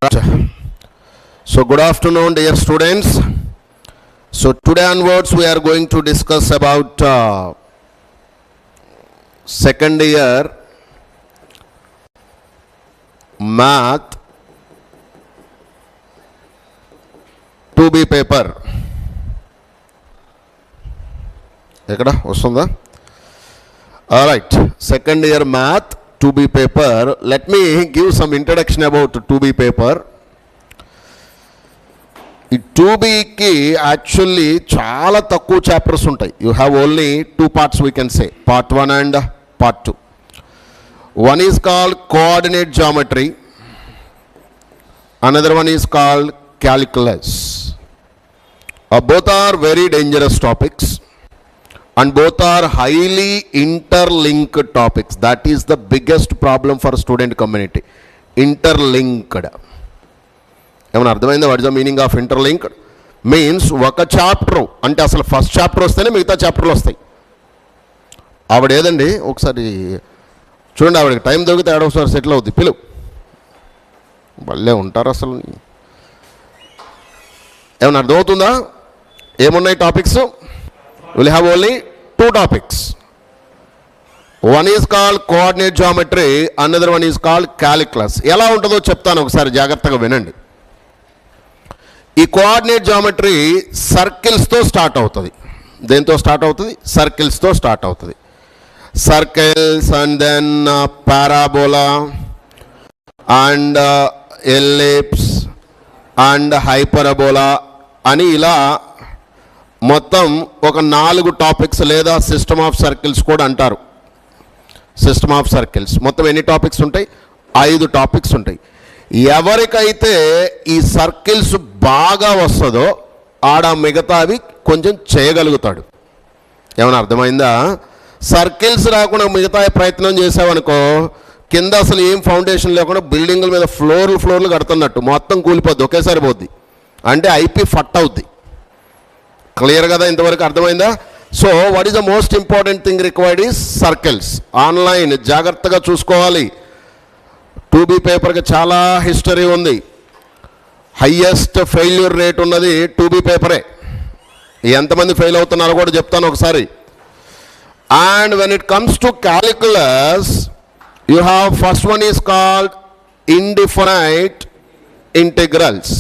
So good afternoon dear students. So today onwards we are going to discuss about second year math 2B paper. Ekkada vastunda? All right, second year math 2B paper. Let me give some introduction about 2B paper. ఈ 2Bకి actually చాలా తక్కువ chapters ఉంటాయి. You have only 2 parts we can say, part 1 and part 2. One is called coordinate geometry, another one is called calculus. Both are very dangerous topics and both are highly interlinked topics. That is the biggest problem for student community, interlinked. ఏమన్నా అర్థమైందా? What is the meaning of interlinked? Means ఒక chapter అంటే అసలు first chapter వస్తేనే మిగతా చాప్టర్లు వస్తాయి. ఆవిడ ఏదండి ఒకసారి చూడండి, ఆవిడకి టైం దొరికితే ఒకసారి సెటిల్ అవుద్ది. పిలువు, భలే ఉంటారు అసలు. ఏమన్నా అర్థమవుతుందా? ఏమున్నాయి topics? Will have only 2 topics. One is called coordinate geometry, another one is called calculus. ఎలా ఉంటుందో చెప్తాను, ఒకసారి జాగ్రత్తగా వినండి. ఈ కోఆర్డినేట్ జామెట్రీ సర్కిల్స్తో స్టార్ట్ అవుతుంది. దేంతో స్టార్ట్ అవుతుంది? సర్కిల్స్తో స్టార్ట్ అవుతుంది. Circles and then parabola and ellipse and hyperbola అని ఇలా మొత్తం ఒక 4 టాపిక్స్ లేదా సిస్టమ్ ఆఫ్ సర్కిల్స్ కూడా అంటారు. సిస్టమ్ ఆఫ్ సర్కిల్స్ మొత్తం ఎన్ని టాపిక్స్ ఉంటాయి? 5 టాపిక్స్ ఉంటాయి. ఎవరికైతే ఈ సర్కిల్స్ బాగా వస్తుందో ఆడ మిగతావి కొంచెం చేయగలుగుతాడు. ఏమైనా అర్థమైందా? సర్కిల్స్ రాకుండా మిగతా ప్రయత్నం చేసావనుకో, కింద అసలు ఏం ఫౌండేషన్ లేకుండా బిల్డింగుల మీద ఫ్లోర్లు కడుతున్నట్టు మొత్తం కూలిపోద్ది, ఒకేసారి పోద్ది. అంటే ఐపీ ఫట్ అవుద్ది. క్లియర్ కదా? ఇంతవరకు అర్థమైందా? So what is the most important thing required is circles. Online జాగ్రత్తగా చూసుకోవాలి. 2B పేపర్కి చాలా హిస్టరీ ఉంది. హయ్యెస్ట్ ఫెయిల్యూర్ రేట్ ఉన్నది 2B పేపరే. ఎంతమంది ఫెయిల్ అవుతున్నారో కూడా చెప్తాను ఒకసారి. And when it comes to calculus, you have first one is called indefinite integrals,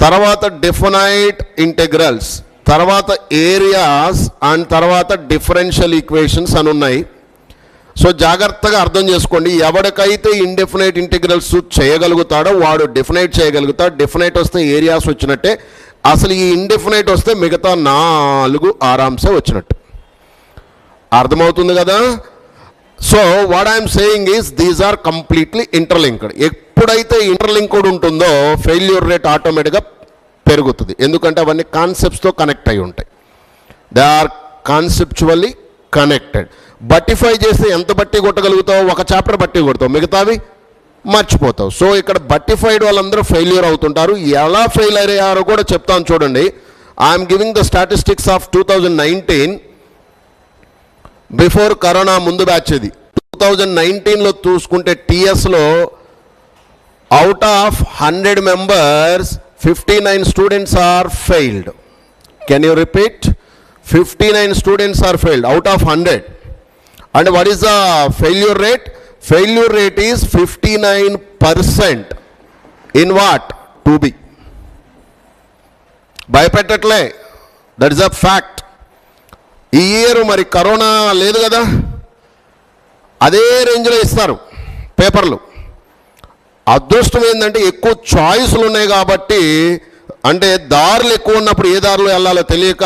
తర్వాత డిఫైనైట్ ఇంటిగ్రల్స్, తర్వాత ఏరియాస్ అండ్ తర్వాత డిఫరెన్షియల్ ఈక్వేషన్స్ అని ఉన్నాయి. సో జాగ్రత్తగా అర్థం చేసుకోండి. ఎవరికైతే ఇండెఫినైట్ ఇంటిగ్రల్స్ చేయగలుగుతాడో వాడు డిఫినైట్ చేయగలుగుతాడు. డిఫినైట్ వస్తే ఏరియాస్ వచ్చినట్టే. అసలు ఈ ఇండెఫినైట్ వస్తే మిగతా 4 ఆరామ్సే వచ్చినట్టు. అర్థమవుతుంది కదా? So what I'm saying is these are completely interlinked. ఎప్పుడైతే ఇంటర్లింక్డ్ ఉంటుందో ఫెయిల్యూర్ రేట్ ఆటోమేటిక్గా పెరుగుతుంది. ఎందుకంటే అవన్నీ కాన్సెప్ట్స్తో కనెక్ట్ అయి ఉంటాయి. They are conceptually connected. బట్టిఫై చేస్తే ఎంత బట్టి కొట్టగలుగుతావు? ఒక చాప్టర్ బట్టి కొడతావు, మిగతావి మర్చిపోతావు. సో ఇక్కడ బట్టిఫైడ్ వాళ్ళందరూ ఫెయిల్యూర్ అవుతుంటారు. ఎలా ఫెయిల్ అయ్యారో కూడా చెప్తాను చూడండి. I'm giving the statistics of 2019 before corona ముందు బ్యాచ్. ఇది 2019లో చూసుకుంటే టీఎస్లో out of 100 members 59 students are failed. Can you repeat? 59 students are failed out of 100. And what is the failure rate? Failure rate is 59% in what? 2B. భయపెట్టట్లే, that is a fact. ఈ year మరి corona లేదు కదా, అదే రేంజ్లో ఇస్తారు పేపర్లు. అదృష్టం ఏంటంటే ఎక్కువ చాయిస్లు ఉన్నాయి కాబట్టి, అంటే దారులు ఎక్కువ ఉన్నప్పుడు ఏ దారిలో వెళ్ళాలో తెలియక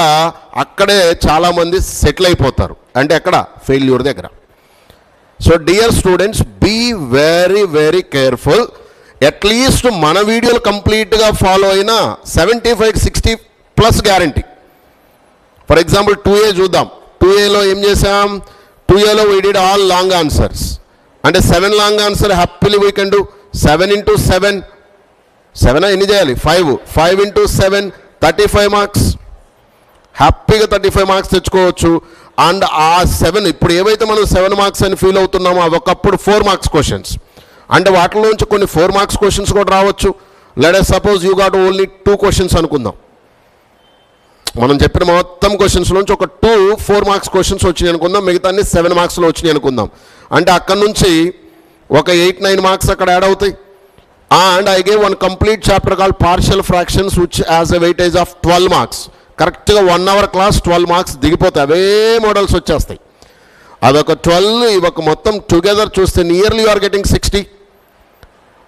అక్కడే చాలామంది సెటిల్ అయిపోతారు. అంటే ఎక్కడ? ఫెయిల్యూర్ దగ్గర. So dear students, be very very careful. At least మన వీడియోలు కంప్లీట్గా ఫాలో అయినా 75-60+ గ్యారంటీ. ఫర్ ఎగ్జాంపుల్ 2A చూద్దాం. 2Aలో ఏం చేసాం? 2Aలో we did all long answers. అంటే 7 long answer happily we can do. 7 into 7 ఎన్ని చేయాలి? 5 into 7 35 మార్క్స్. హ్యాపీగా 35 మార్క్స్ తెచ్చుకోవచ్చు. అండ్ ఆ 7 ఇప్పుడు ఏవైతే మనం 7 మార్క్స్ అని ఫీల్ అవుతున్నామో అవి ఒకప్పుడు 4 మార్క్స్ క్వశ్చన్స్. అంటే వాటిలోంచి కొన్ని 4 మార్క్స్ క్వశ్చన్స్ కూడా రావచ్చు. Let us suppose you got only 2 questions అనుకుందాం. మనం చెప్పిన మొత్తం క్వశ్చన్స్ నుంచి ఒక 4 మార్క్స్ క్వశ్చన్స్ వచ్చినాయి అనుకుందాం, మిగతా అన్ని 7 మార్క్స్లో వచ్చినాయి అనుకుందాం. అంటే అక్కడ నుంచి ఒక 8-9 మార్క్స్ అక్కడ యాడ్ అవుతాయి. And I gave 1 complete chapter call partial fractions which as a weightage of 12 marks. కరెక్ట్గా 1 అవర్ క్లాస్ 12 మార్క్స్ దిగిపోతాయి, అవే మోడల్స్ వచ్చేస్తాయి. అదొక 12, ఇవొక మొత్తం టుగెదర్ చూస్తే nearly you are getting 60.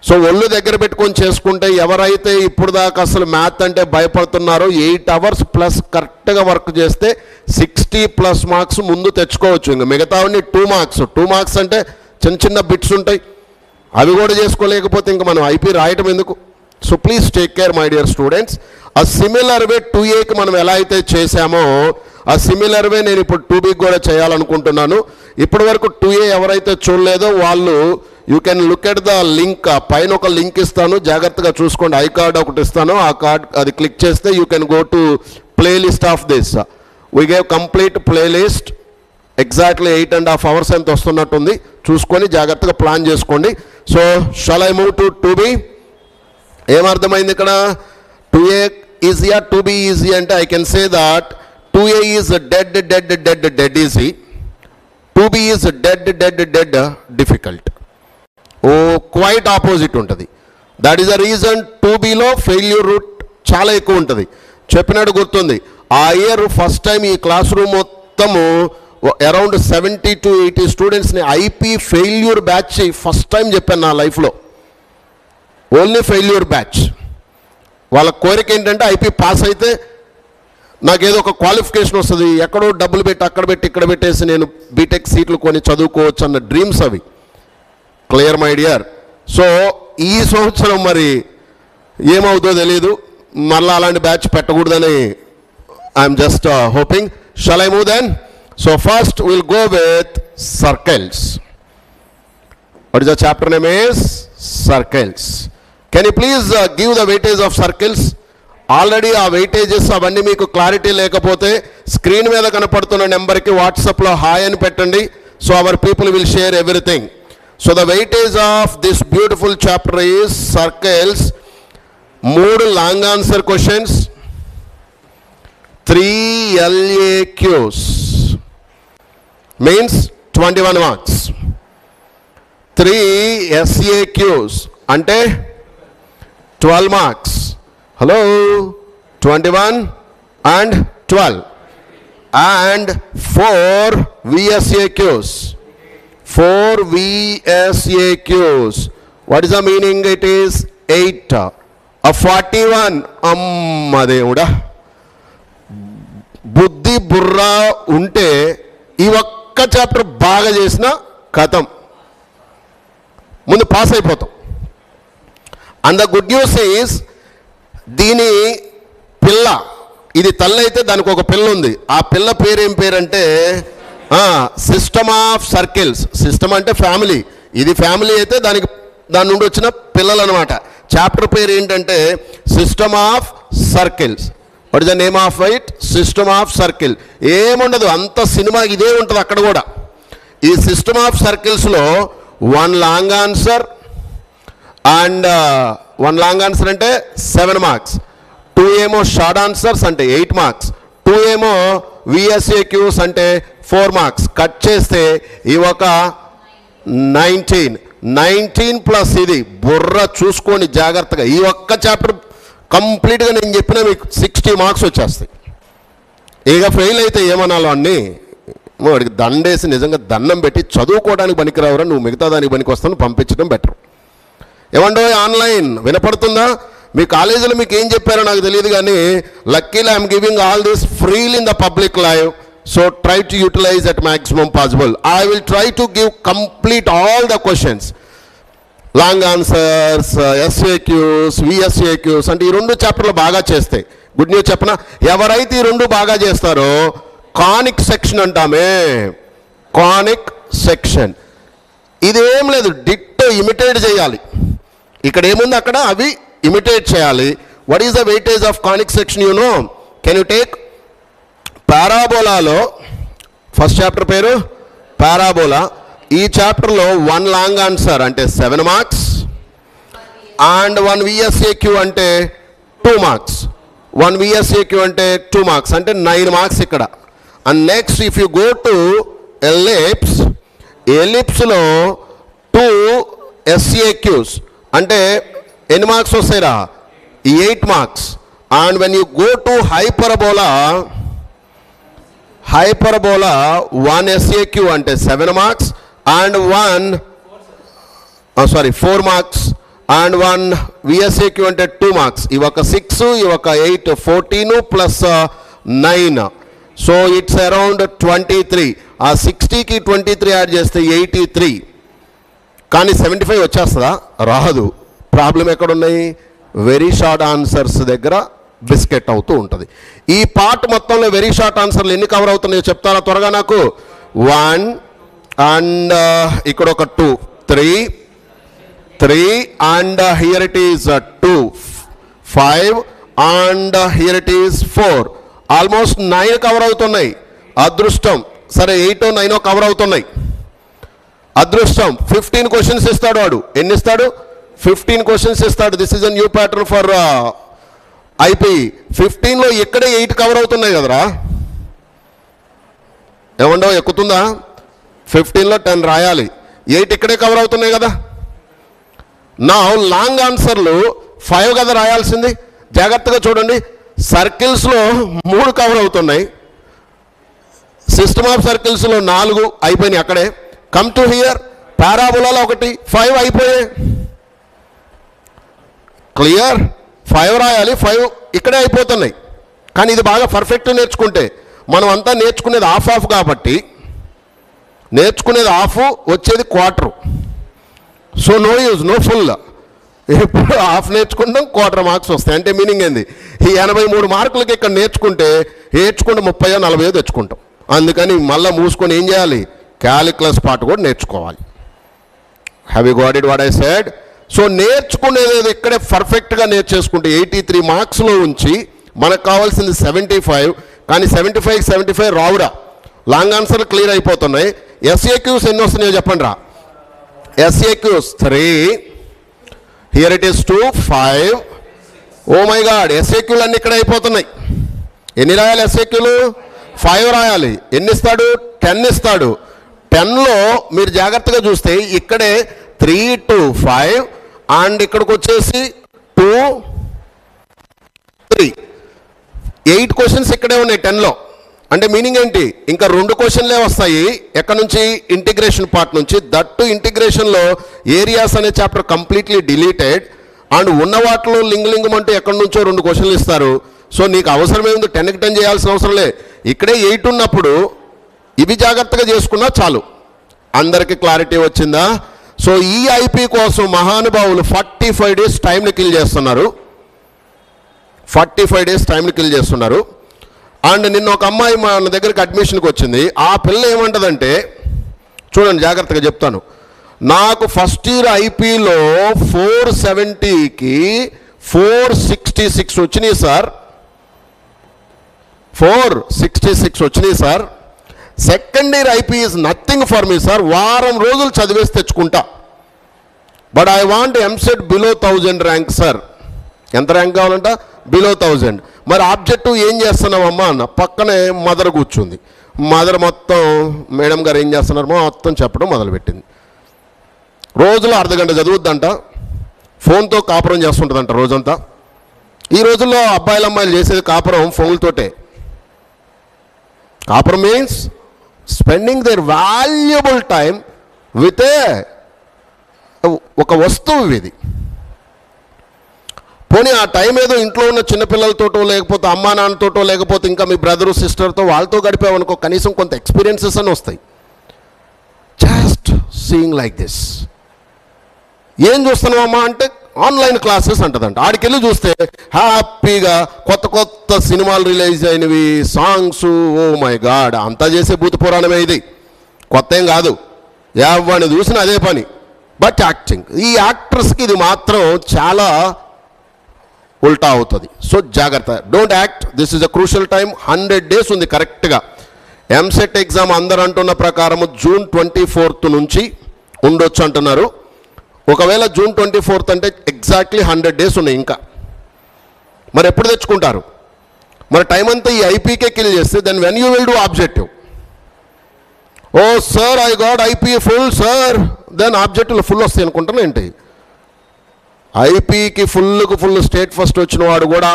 So ఒళ్ళు దగ్గర పెట్టుకొని చేసుకుంటే ఎవరైతే ఇప్పుడు దాకా అసలు మ్యాథ్ అంటే భయపడుతున్నారో 8 అవర్స్ ప్లస్ కరెక్ట్గా వర్క్ చేస్తే 60+ మార్క్స్ ముందు తెచ్చుకోవచ్చు. ఇంకా మిగతావన్నీ 2 మార్క్స్. 2 మార్క్స్ అంటే చిన్న చిన్న బిట్స్ ఉంటాయి, అవి కూడా చేసుకోలేకపోతే ఇంకా మనం ఐపీ రాయటం ఎందుకు? So please take care my dear students. ఆ సిమిలర్ వే 2Aకి మనం ఎలా అయితే చేశామో ఆ సిమిలర్ వే నేను ఇప్పుడు 2Bకి కూడా చేయాలనుకుంటున్నాను. ఇప్పటి వరకు 2A ఎవరైతే చూడలేదో వాళ్ళు you can look at the link. పైన ఒక లింక్ ఇస్తాను, జాగ్రత్తగా చూసుకోండి. ఐ కార్డ్ ఒకటి ఇస్తాను, ఆ కార్డ్ అది క్లిక్ చేస్తే you can go to playlist of this. We gave complete playlist, exactly 8.5 hours ఎంత వస్తున్నట్టుంది, చూసుకొని జాగ్రత్తగా ప్లాన్ చేసుకోండి. So shall I move to 2B? ఏమర్థమైంది ఇక్కడ? 2A ఈజీయా 2B ఈజీ అంటే I can say that 2A is dead easy, 2B is dead difficult. Quite opposite ఉంటుంది. దట్ ఈస్ ద రీజన్ 2Bలో ఫెయిల్యూర్ రూట్ చాలా ఎక్కువ ఉంటుంది. చెప్పినట్టు గుర్తుంది, ఆ ఇయర్ ఫస్ట్ టైం ఈ క్లాస్ రూమ్ మొత్తము అరౌండ్ 70 to 80 స్టూడెంట్స్ని IP failure batch first time చెప్పాను నా లైఫ్లో. Only failure batch. వాళ్ళ కోరిక ఏంటంటే ఐపీ పాస్ అయితే నాకేదో ఒక క్వాలిఫికేషన్ వస్తుంది, ఎక్కడో డబ్బులు పెట్టి అక్కడ పెట్టి ఇక్కడ పెట్టేసి నేను బీటెక్ సీట్లు కొని చదువుకోవచ్చు అన్న డ్రీమ్స్ అవి. Clear my dear? సో ఈ సంవత్సరం మరి ఏమవుతుందో తెలియదు, మళ్ళీ అలాంటి బ్యాచ్ పెట్టకూడదని I'm just hoping. Shall I move then? So first we'll go with circles. What is the chapter name is? Circles. Can you please give the weightage of circles? Already ఆ weightages అవన్నీ మీకు clarity లేకపోతే screen మీద కనపడుతున్న నెంబర్కి వాట్సాప్లో hi అని పెట్టండి. So our people will share everything. So the weightage of this beautiful chapter is circles. 3 long answer questions, 3 LAQs means 21 marks, 3 SAQs అంటే 12 marks. Hello, 21 and 12, and 4 VSAQs. 4 VSAQs. What is the meaning? It is 8. 41. అమ్మ దేవుడా, బుద్ధి బుర్రా ఉంటే ఈ ఒక్క chapter బాగా చేసిన కథం, ముందు పాస్ అయిపోతాం. And the good news is దీని పిల్ల, ఇది తల్లి అయితే దానికి ఒక పిల్ల ఉంది. ఆ పిల్ల పేరు ఏం పేరంటే సిస్టమ్ ఆఫ్ సర్కిల్స్. సిస్టమ్ అంటే ఫ్యామిలీ, ఇది ఫ్యామిలీ అయితే దాని నుండి వచ్చిన పిల్లలు అనమాట. చాప్టర్ పేరు ఏంటంటే system of circles. What is the name of it? System of circle. ఏముండదు, అంత సినిమా ఇదే ఉంటుంది అక్కడ కూడా. ఈ సిస్టమ్ ఆఫ్ సర్కిల్స్లో 1 long answer and 1 long answer అంటే 7 మార్క్స్, 2 ఏమో షార్ట్ ఆన్సర్స్ అంటే 8 మార్క్స్, 2 ఏమో VSAQs అంటే 4 మార్క్స్. కట్ చేస్తే ఈ ఒక 19 ప్లస్ ఇది బుర్ర చూసుకొని జాగ్రత్తగా. ఈ ఒక్క చాప్టర్ కంప్లీట్గా నేను చెప్పిన మీకు 60 మార్క్స్ వచ్చేస్తాయి. ఇక ఫెయిల్ అయితే ఏమనాలో అన్నీ వాడికి దండేసి నిజంగా దండం పెట్టి చదువుకోవడానికి పనికిరావురా, నువ్వు మిగతా దానికి పనికి వస్తాను పంపించడం బెటర్. ఏమండో ఆన్లైన్ వినపడుతుందా? మీ కాలేజీలో మీకు ఏం చెప్పారో నాకు తెలియదు, కానీ luckily I'm giving all this freely in the public live. So try to utilise at maximum possible. I will try to give complete all the questions, long answers, SAQs, VSAQs. అంటే ఈ 2 చాప్టర్లు బాగా చేస్తాయి. గుడ్ న్యూస్ చెప్పనా, ఎవరైతే ఈ 2 బాగా చేస్తారో కానిక్ section అంటామే, కానిక్ section. ఇదేం లేదు, డిట్టో ఇమిటేట్ చేయాలి. ఇక్కడ ఏముంది అక్కడ అవి ఇమిటేట్ చేయాలి. What is the weightage of conic section? You know, can you take పారాబోలాలో ఫస్ట్ చాప్టర్ పేరు పారాబోలా. ఈ చాప్టర్లో 1 లాంగ్ ఆన్సర్ అంటే 7 మార్క్స్ అండ్ 1 VSAQ అంటే 2 మార్క్స్. 1 VSAQ అంటే 2 మార్క్స్ అంటే 9 మార్క్స్ ఇక్కడ. And next if you go to ఎలిప్స్లో 2 SAQs అంటే ఎన్ని మార్క్స్ వస్తాయిరా? 8 marks. And when you go to hyperbola 1 SAQ అంటే 7 marks and 4 marks and 1 VSAQ అంటే 2 మార్క్స్. ఇవి ఒక 6, ఇవి ఒక 8, 14 ప్లస్ 9. So it's around 23. ఆ 60కి 23 యాడ్ చేస్తే 83. కానీ 75 వచ్చేస్తుందా? రాదు. ప్రాబ్లం ఎక్కడున్నాయి? వెరీ షార్ట్ ఆన్సర్స్ దగ్గర బిస్కెట్ అవుతూ ఉంటుంది. ఈ పార్ట్ మొత్తంలో వెరీ షార్ట్ ఆన్సర్లు ఎన్ని కవర్ అవుతున్నాయో చెప్తారా త్వరగా నాకు? 1 అండ్ ఇక్కడ ఒక 2, 3 and here it is 2, 5 and here it is 4. Almost 9 cover అవుతున్నాయి. అదృష్టం సరే 8, 9 కవర్ అవుతున్నాయి. అదృష్టం 15 క్వశ్చన్స్ ఇస్తాడు వాడు. ఎన్ని ఇస్తాడు? 15 క్వశ్చన్స్ ఇస్తాడు. This is a new pattern for IP. 15లో ఇక్కడే 8 కవర్ అవుతున్నాయి కదరా. ఏమండో ఎక్కుతుందా? 15లో 10 రాయాలి, 8 ఇక్కడే కవర్ అవుతున్నాయి కదా. నా లాంగ్ ఆన్సర్లు 5 కదా రాయాల్సింది. జాగ్రత్తగా చూడండి. సర్కిల్స్లో 3 కవర్ అవుతున్నాయి. సిస్టమ్ ఆఫ్ సర్కిల్స్లో 4 అయిపోయినాయి అక్కడే. కమ్ టు హియర్ పారాబోలాలో 1, 5 అయిపోయాయి. క్లియర్? 5 రాయాలి, 5 ఇక్కడే అయిపోతున్నాయి. కానీ ఇది బాగా పర్ఫెక్ట్ నేర్చుకుంటే, మనం అంతా నేర్చుకునేది హాఫ్ కాబట్టి, నేర్చుకునేది హాఫ్ వచ్చేది quarter. So no use, no full. ఎప్పుడు హాఫ్ నేర్చుకుంటాం, క్వార్టర్ మార్క్స్ వస్తాయి. అంటే మీనింగ్ ఏంది? ఈ 83 మార్కులకి ఇక్కడ నేర్చుకుంటే 30, 40 తెచ్చుకుంటాం. అందుకని మళ్ళీ మూసుకొని ఏం చేయాలి? క్యాలిక్యులస్ పార్ట్ కూడా నేర్చుకోవాలి. Have you got it what I said? So నేర్చుకునేది ఇక్కడే పర్ఫెక్ట్గా నేర్చేసుకుంటే 83 మార్క్స్లో ఉంచి మనకు కావాల్సింది 75. కానీ 75 రావుడా. లాంగ్ ఆన్సర్ క్లియర్ అయిపోతున్నాయి. SAQs ఎన్ని వస్తున్నాయో చెప్పండి రా. SAQs 3, here it is 2, 5. Oh my god, SAQలు అన్నీ ఇక్కడ అయిపోతున్నాయి. ఎన్ని రాయాలి SAQలు? 5 రాయాలి. ఎన్ని ఇస్తాడు? 10 ఇస్తాడు. 10లో మీరు జాగ్రత్తగా చూస్తే ఇక్కడే 3 to 5 అండ్ ఇక్కడికి వచ్చేసి 2, 3, 8 క్వశ్చన్స్ ఇక్కడే ఉన్నాయి 10లో. అంటే మీనింగ్ ఏంటి? ఇంకా 2 క్వశ్చన్లే వస్తాయి. ఎక్కడ నుంచి? ఇంటిగ్రేషన్ పార్ట్ నుంచి. దట్టు ఇంటిగ్రేషన్లో ఏరియాస్ అనే చాప్టర్ కంప్లీట్లీ డిలీటెడ్. అండ్ ఉన్న వాటిలో లింగలింగం అంటూ ఎక్కడి నుంచో 2 క్వశ్చన్లు ఇస్తారు. సో నీకు అవసరమేముంది? 10కి 10 చేయాల్సిన అవసరంలే. ఇక్కడే 8 ఉన్నప్పుడు ఇవి జాగ్రత్తగా చేసుకున్నా చాలు. అందరికీ క్లారిటీ వచ్చిందా? సో ఈ ఐపీ కోసం మహానుభావులు 45 days టైంని కిల్ చేస్తున్నారు. 45 days టైంని కిల్ చేస్తున్నారు. అండ్ నిన్న ఒక అమ్మాయి మన దగ్గరికి అడ్మిషన్కి వచ్చింది. ఆ పిల్ల ఏమంటుందంటే, చూడండి జాగ్రత్తగా చెప్తాను. నాకు ఫస్ట్ ఇయర్ ఐపీలో 470కి 466 వచ్చినాయి సార్. 466 వచ్చినాయి sir. Second year IP is nothing for me sir. వారం రోజులు చదివేసి తెచ్చుకుంటా. But I want EAMCET below 1000 rank sir. ఎంత ర్యాంక్ కావాలంట? బిలో 1000. మరి ఆబ్జెక్టివ్ ఏం చేస్తున్నావమ్మా అన్న. పక్కనే మదర్ కూర్చుంది. మదర్ మొత్తం మేడం గారు ఏం చేస్తున్నారు మొత్తం చెప్పడం మొదలుపెట్టింది. రోజులో అర్ధగంట చదువుద్దంట. ఫోన్తో కాపురం చేస్తుంటుందంట రోజంతా. ఈ రోజుల్లో అబ్బాయిలు అమ్మాయిలు చేసేది కాపురం ఫోన్లతోటే. కాపురం means spending their valuable time with ఒక వస్తువు ఇది. పోనీ ఆ టైం ఏదో ఇంట్లో ఉన్న చిన్నపిల్లలతోటో లేకపోతే అమ్మా నాన్నతోటో లేకపోతే ఇంకా మీ బ్రదరు సిస్టర్తో వాళ్ళతో గడిపామనుకో, కనీసం కొంత ఎక్స్పీరియన్సెస్ అని వస్తాయి. Just seeing like this. ఏం చూస్తున్నామమ్మా అంటే ఆన్లైన్ క్లాసెస్ అంటదంట. ఆడికెళ్ళి చూస్తే హ్యాపీగా కొత్త కొత్త సినిమాలు రిలీజ్ అయినవి, సాంగ్స్. ఓ మై గాడ్, అంతా చేసే భూత పురాణమే ఇది. కొత్త ఏం కాదు. ఎవరిని చూసిన అదే పని. బట్ యాక్టింగ్, ఈ యాక్టర్స్కి ఇది మాత్రం చాలా ఉల్టా అవుతుంది. సో జాగ్రత్త, don't act. This is a crucial time. 100 days ఉంది కరెక్ట్గా. ఎంసెట్ ఎగ్జామ్ అందరు అంటున్న ప్రకారము June 24th నుంచి ఉండొచ్చు అంటున్నారు. ఒకవేళ June 24th అంటే ఎగ్జాక్ట్లీ 100 days ఉన్నాయి ఇంకా. మరి ఎప్పుడు తెచ్చుకుంటారు? మరి టైం అంతా ఈ ఐపీకే కిల్ చేస్తే then when you will do objective? Oh sir I got IP full sir, then ఆబ్జెక్టివ్లో ఫుల్ వస్తాయి అనుకుంటాను ఏంటి? ఐపీకి ఫుల్ స్టేట్ ఫస్ట్ వచ్చిన వాడు కూడా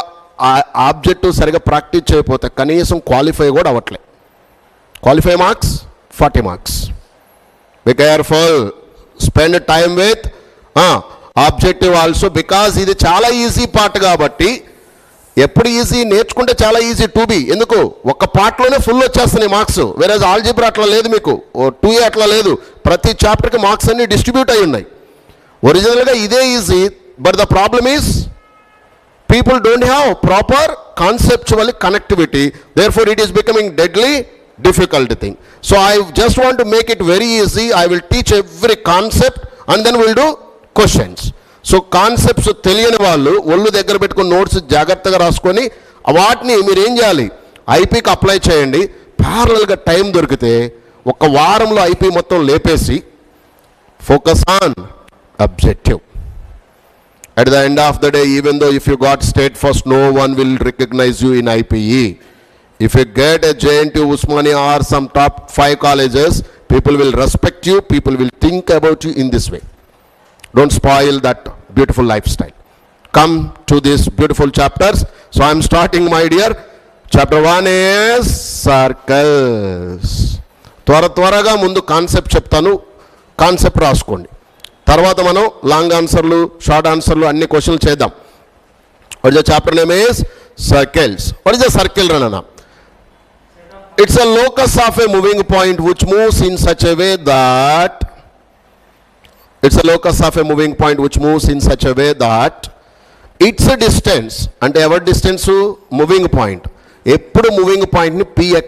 ఆ ఆబ్జెక్టివ్ సరిగా ప్రాక్టీస్ చేయకపోతే కనీసం క్వాలిఫై కూడా అవ్వట్లే. Qualify marks 40 marks. Be careful, spend time with objective also, because ఇది చాలా ఈజీ పార్ట్ కాబట్టి. ఎప్పుడు ఈజీ నేర్చుకుంటే చాలా ఈజీ టు బి. ఎందుకు? ఒక పార్ట్లోనే ఫుల్ వచ్చేస్తున్నాయి మార్క్స్, వేరే ఆల్జీబ్రా అట్లా లేదు, మీకు 2A అట్లా లేదు. ప్రతి చాప్టర్కి మార్క్స్ అన్ని డిస్ట్రిబ్యూట్ అయి ఉన్నాయి. ఒరిజినల్గా ఇదే easy, but the problem is people don't have proper conceptual connectivity, therefore it is becoming deadly difficult thing. So I just want to make it very easy. I will teach every concept and then we'll do questions. So concepts తెలియని వాళ్ళు ఒళ్ళు దగ్గర పెట్టుకుని notes జాగ్రత్తగా రాసుకొని వాటిని మీరు ఏం చేయాలి, ఐపీకి అప్లై చేయండి. ప్యారలల్గా టైం దొరికితే ఒక వారంలో ఐపీ మొత్తం లేపేసి focus on objective. At the end of the day, even though if you got state first, no one will recognize you in IPE. If you get a JNTU, Usmania or some top 5 colleges, people will respect you, people will think about you in this way. Don't spoil that beautiful lifestyle. Come to these beautiful chapters. So I am starting, my dear. Chapter 1 is circles. త్వరగా ముందు concept చెప్తాను, concept రాసుకోండి. తర్వాత మనం long ఆన్సర్లు, short ఆన్సర్లు అన్ని క్వశ్చన్లు చేద్దాం. What is the chapter name is circles. What is the circle రననా? It's a locus of a moving point which moves in such a way that its distance, అంటే ఎవరి డిస్టెన్స్? Moving point. ఎప్పుడు moving పాయింట్ని px,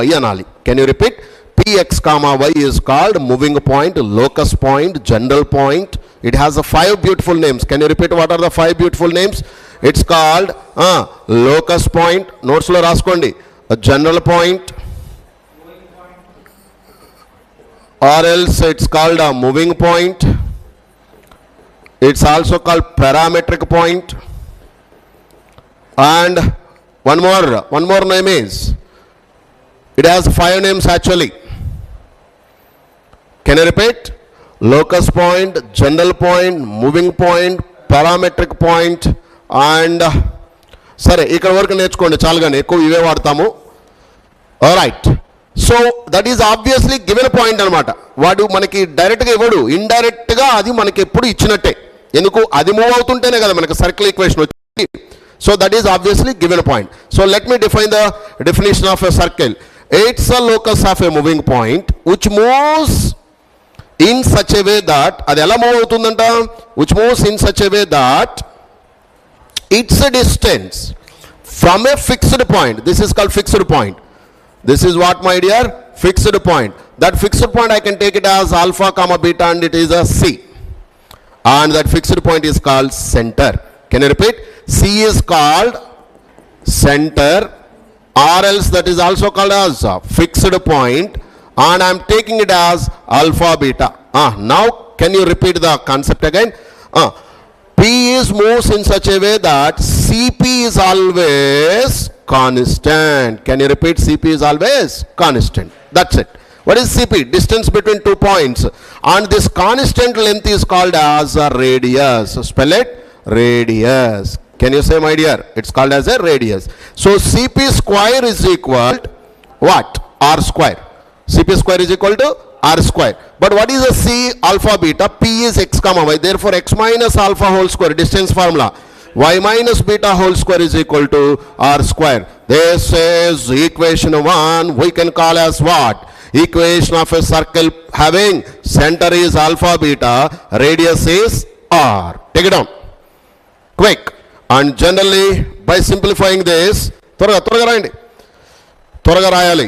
y అనాలి. Can you repeat? px, y is called moving point, locus point, general point. It has 5 beautiful names. Can you repeat what are the 5 beautiful names? It's called locus point, notes lo raskondi, a general point, or else it's called a moving point. It's also called parametric point. And one more name is, it has 5 names actually. Can you repeat? Locus point, general point, moving point, parametric point, and సరే ఇక్కడ వరకు నేర్చుకోండి చాలుగానే, ఎక్కువ ఇవే వాడతాము. Alright, so that is obviously given point అనమాట. వాడు మనకి డైరెక్ట్గా ఇవ్వడు, ఇండైరెక్ట్గా అది మనకి ఎప్పుడు ఇచ్చినట్టే. ఎందుకు? అది మూవ్ అవుతుంటేనే కదా మనకి సర్కిల్ ఈక్వేషన్ వచ్చింది. So that is obviously given point. So let me define the definition of a circle. It's a locus of a moving point which moves in such a way that, అది ఎలా move అవుతుందంట? which moves in such a way that its a distance from a fixed point, this is called fixed point. This is what, my dear? Fixed point. That fixed point I can take it as alpha comma beta and it is a C. And that fixed point is called center. Can you repeat? C is called center, or else that is also called as a fixed point, and I am taking it as alpha beta. Now can you repeat the concept again? P is moves in such a way that CP is always constant. Can you repeat? CP is always constant. That's it. What is CP? Distance between 2 points. And this constant length is called as a radius. Spell it, radius. Can you say, my dear? It's called as a radius. So CP square is equal to what? R square. CP square is equal to R square. But what is a C alpha beta? P is x comma y. Therefore x minus alpha whole square, distance formula. Y minus beta whole square is equal to R square. This is equation 1. We can call as what? Equation of a circle having center is alpha beta, radius is R. Take it down quick. And generally by simplifying this, త్వరగా రాయాలి.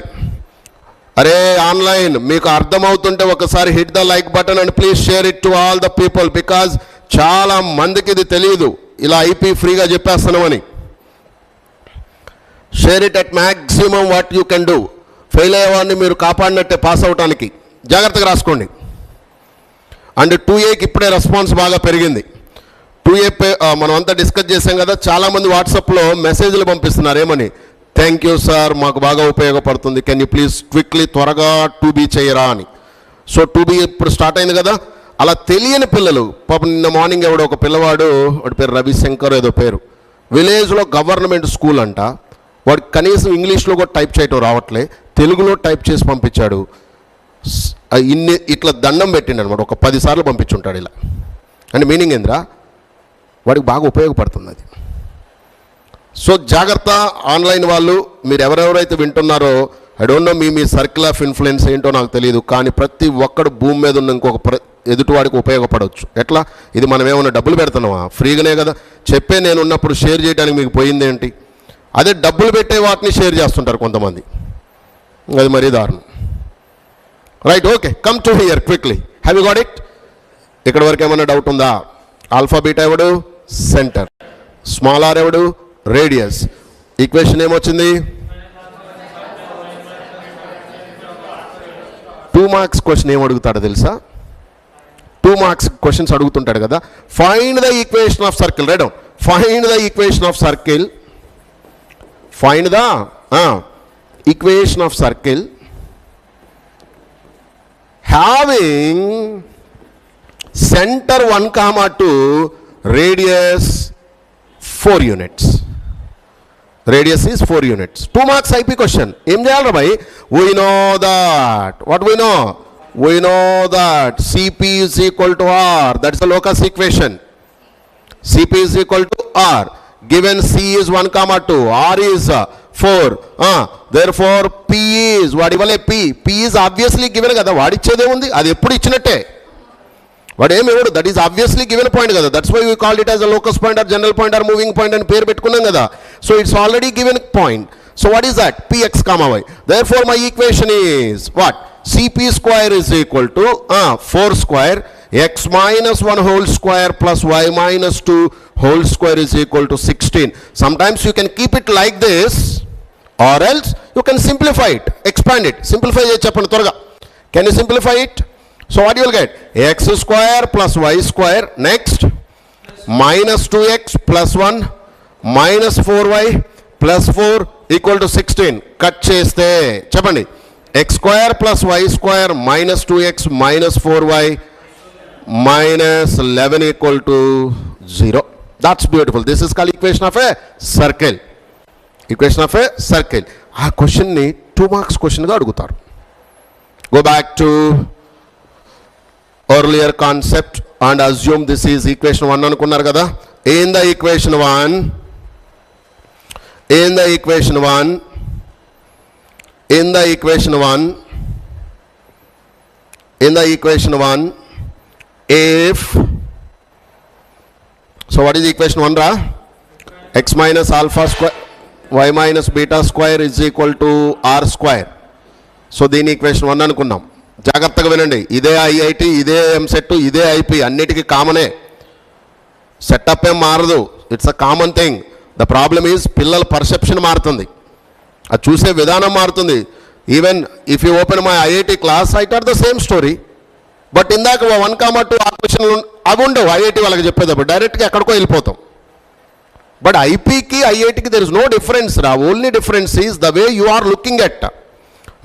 అరే online మీకు అర్థమవుతుంటే ఒకసారి hit the like button and please share it to all the people, because చాలా మందికి ఇది తెలియదు ఇలా ఐపీ ఫ్రీగా చెప్పేస్తున్నామని. Share it at maximum what you can do. Fail అయ్యేవాడిని మీరు కాపాడినట్టే పాస్ అవటానికి. జాగ్రత్తగా రాసుకోండి. అండ్ 2Aకి ఇప్పుడే రెస్పాన్స్ బాగా పెరిగింది. 2A మనం అంతా డిస్కస్ చేసాం కదా. చాలామంది వాట్సాప్లో మెసేజ్లు పంపిస్తున్నారు ఏమని, థ్యాంక్ యూ సార్, మాకు బాగా ఉపయోగపడుతుంది, కెన్ యూ ప్లీజ్ క్విక్లీ త్వరగా 2B చేయరా అని. సో 2B ఇప్పుడు స్టార్ట్ అయింది కదా. అలా తెలియని పిల్లలు పాపం నిన్న మార్నింగ్ ఎవడో ఒక పిల్లవాడు, వాడి పేరు రవిశంకర్ ఏదో పేరు, విలేజ్లో గవర్నమెంట్ స్కూల్ అంట, వాడు కనీసం ఇంగ్లీష్లో కూడా టైప్ చేయటం రావట్లే, తెలుగులో టైప్ చేసి పంపించాడు. ఇట్లా దండం పెట్టిండు అనమాట. ఒక 10 సార్లు పంపించుంటాడు ఇలా. అంటే మీనింగ్ ఏంద్రా, వాడికి బాగా ఉపయోగపడుతుంది అది. సో జాగ్రత్త ఆన్లైన్ వాళ్ళు, మీరు ఎవరెవరైతే వింటున్నారో, ఐ డోంట్ నో మీ సర్కిల్ ఆఫ్ ఇన్ఫ్లుయెన్స్ ఏంటో నాకు తెలియదు, కానీ ప్రతి ఒక్కడు భూమి మీద ఉన్న ఇంకొక ఎదుటివాడికి ఉపయోగపడవచ్చు. ఎట్లా? ఇది మనం ఏమైనా డబ్బులు పెడుతున్నావా? ఫ్రీగానే కదా. చెప్పే నేను ఉన్నప్పుడు షేర్ చేయడానికి మీకు పోయిందేంటి? అదే డబ్బులు పెట్టే వాటిని షేర్ చేస్తుంటారు కొంతమంది, అది మరీ దారుణం. Right, okay, come to hear quickly. Have you got it? ఇక్కడ వరకు ఏమైనా డౌట్ ఉందా? ఆల్ఫా బీటా ఎవడు? సెంటర్. స్మాల్ ఆర్ ఎవడు? రేడియస్. ఈక్వేషన్ ఏమొచ్చింది? 2 మార్క్స్ క్వశ్చన్ ఏం అడుగుతాడో తెలుసా? 2 మార్క్స్ క్వశ్చన్స్ అడుగుతుంటాడు కదా. Find the equation of circle. Right down. Find the equation of circle. Find the equation of circle having center 1, 2, radius 4 units. Radius is 4 units. 2 marks IP question. Em cheyalra bhai? We know that. What we know? We know that CP is equal to R. That's the locus equation. CP is equal to R. Given C is 1, 2, R is 4. Therefore P is వాడి ఇవ్వలే. P is obviously given కదా. వాడిచ్చేదే ఉంది, అది ఎప్పుడు ఇచ్చినట్టే, వాడు ఏమి ఇవ్వడు. That is obviously given point కదా. That's why we called it as a locus point or general point or moving point అని పేరు పెట్టుకున్నాం కదా. So it's already given point. So what is that? Px, y. Therefore my equation is what? CP square is equal to 4 square x minus 1 whole square plus y minus 2 whole square is equal to 16. Sometimes you can keep it like this, or else you can simplify it, expand it. Simplify cheyi cheppandi త్వరగా. Can you simplify it? So what you will get? X square plus y square. Next, minus 2x plus 1 minus 4y plus 4 equal to 16. Cut చేస్తే చెప్పండి. X square plus y square minus 2x minus 4y minus 11 equal to 0. That's beautiful. This is called equation of a circle. Equation of a circle. ఆ క్వశ్చన్ని 2 marks క్వశ్చన్గా అడుగుతారు. Go back to earlier concept and assume this is equation 1 అనుకున్నారు కదా. In the equation 1, if so what is equation 1 ra? X minus alpha square y minus beta square is equal to r square. So దీని equation 1 అనుకున్నాం. జాగ్రత్తగా వినండి. ఇదే IIT, ఇదే ఎంసెట్, ఇదే IP, అన్నిటికీ కామనే. సెటప్ ఏం మారదు. It's a common thing. The problem is పిల్లల పర్సెప్షన్ మారుతుంది, అది చూసే విధానం మారుతుంది. Even if you open my IIT class, I taught the same story. But ఇందాక 1, 2 ఆ క్వశ్చన్లు అవి ఉండవు IIT వాళ్ళకి చెప్పేటప్పుడు, డైరెక్ట్గా ఎక్కడికో వెళ్ళిపోతాం. బట్ IPకి IITకి దెర్ ఇస్ నో డిఫరెన్స్ రా. Only difference is the way you are looking at.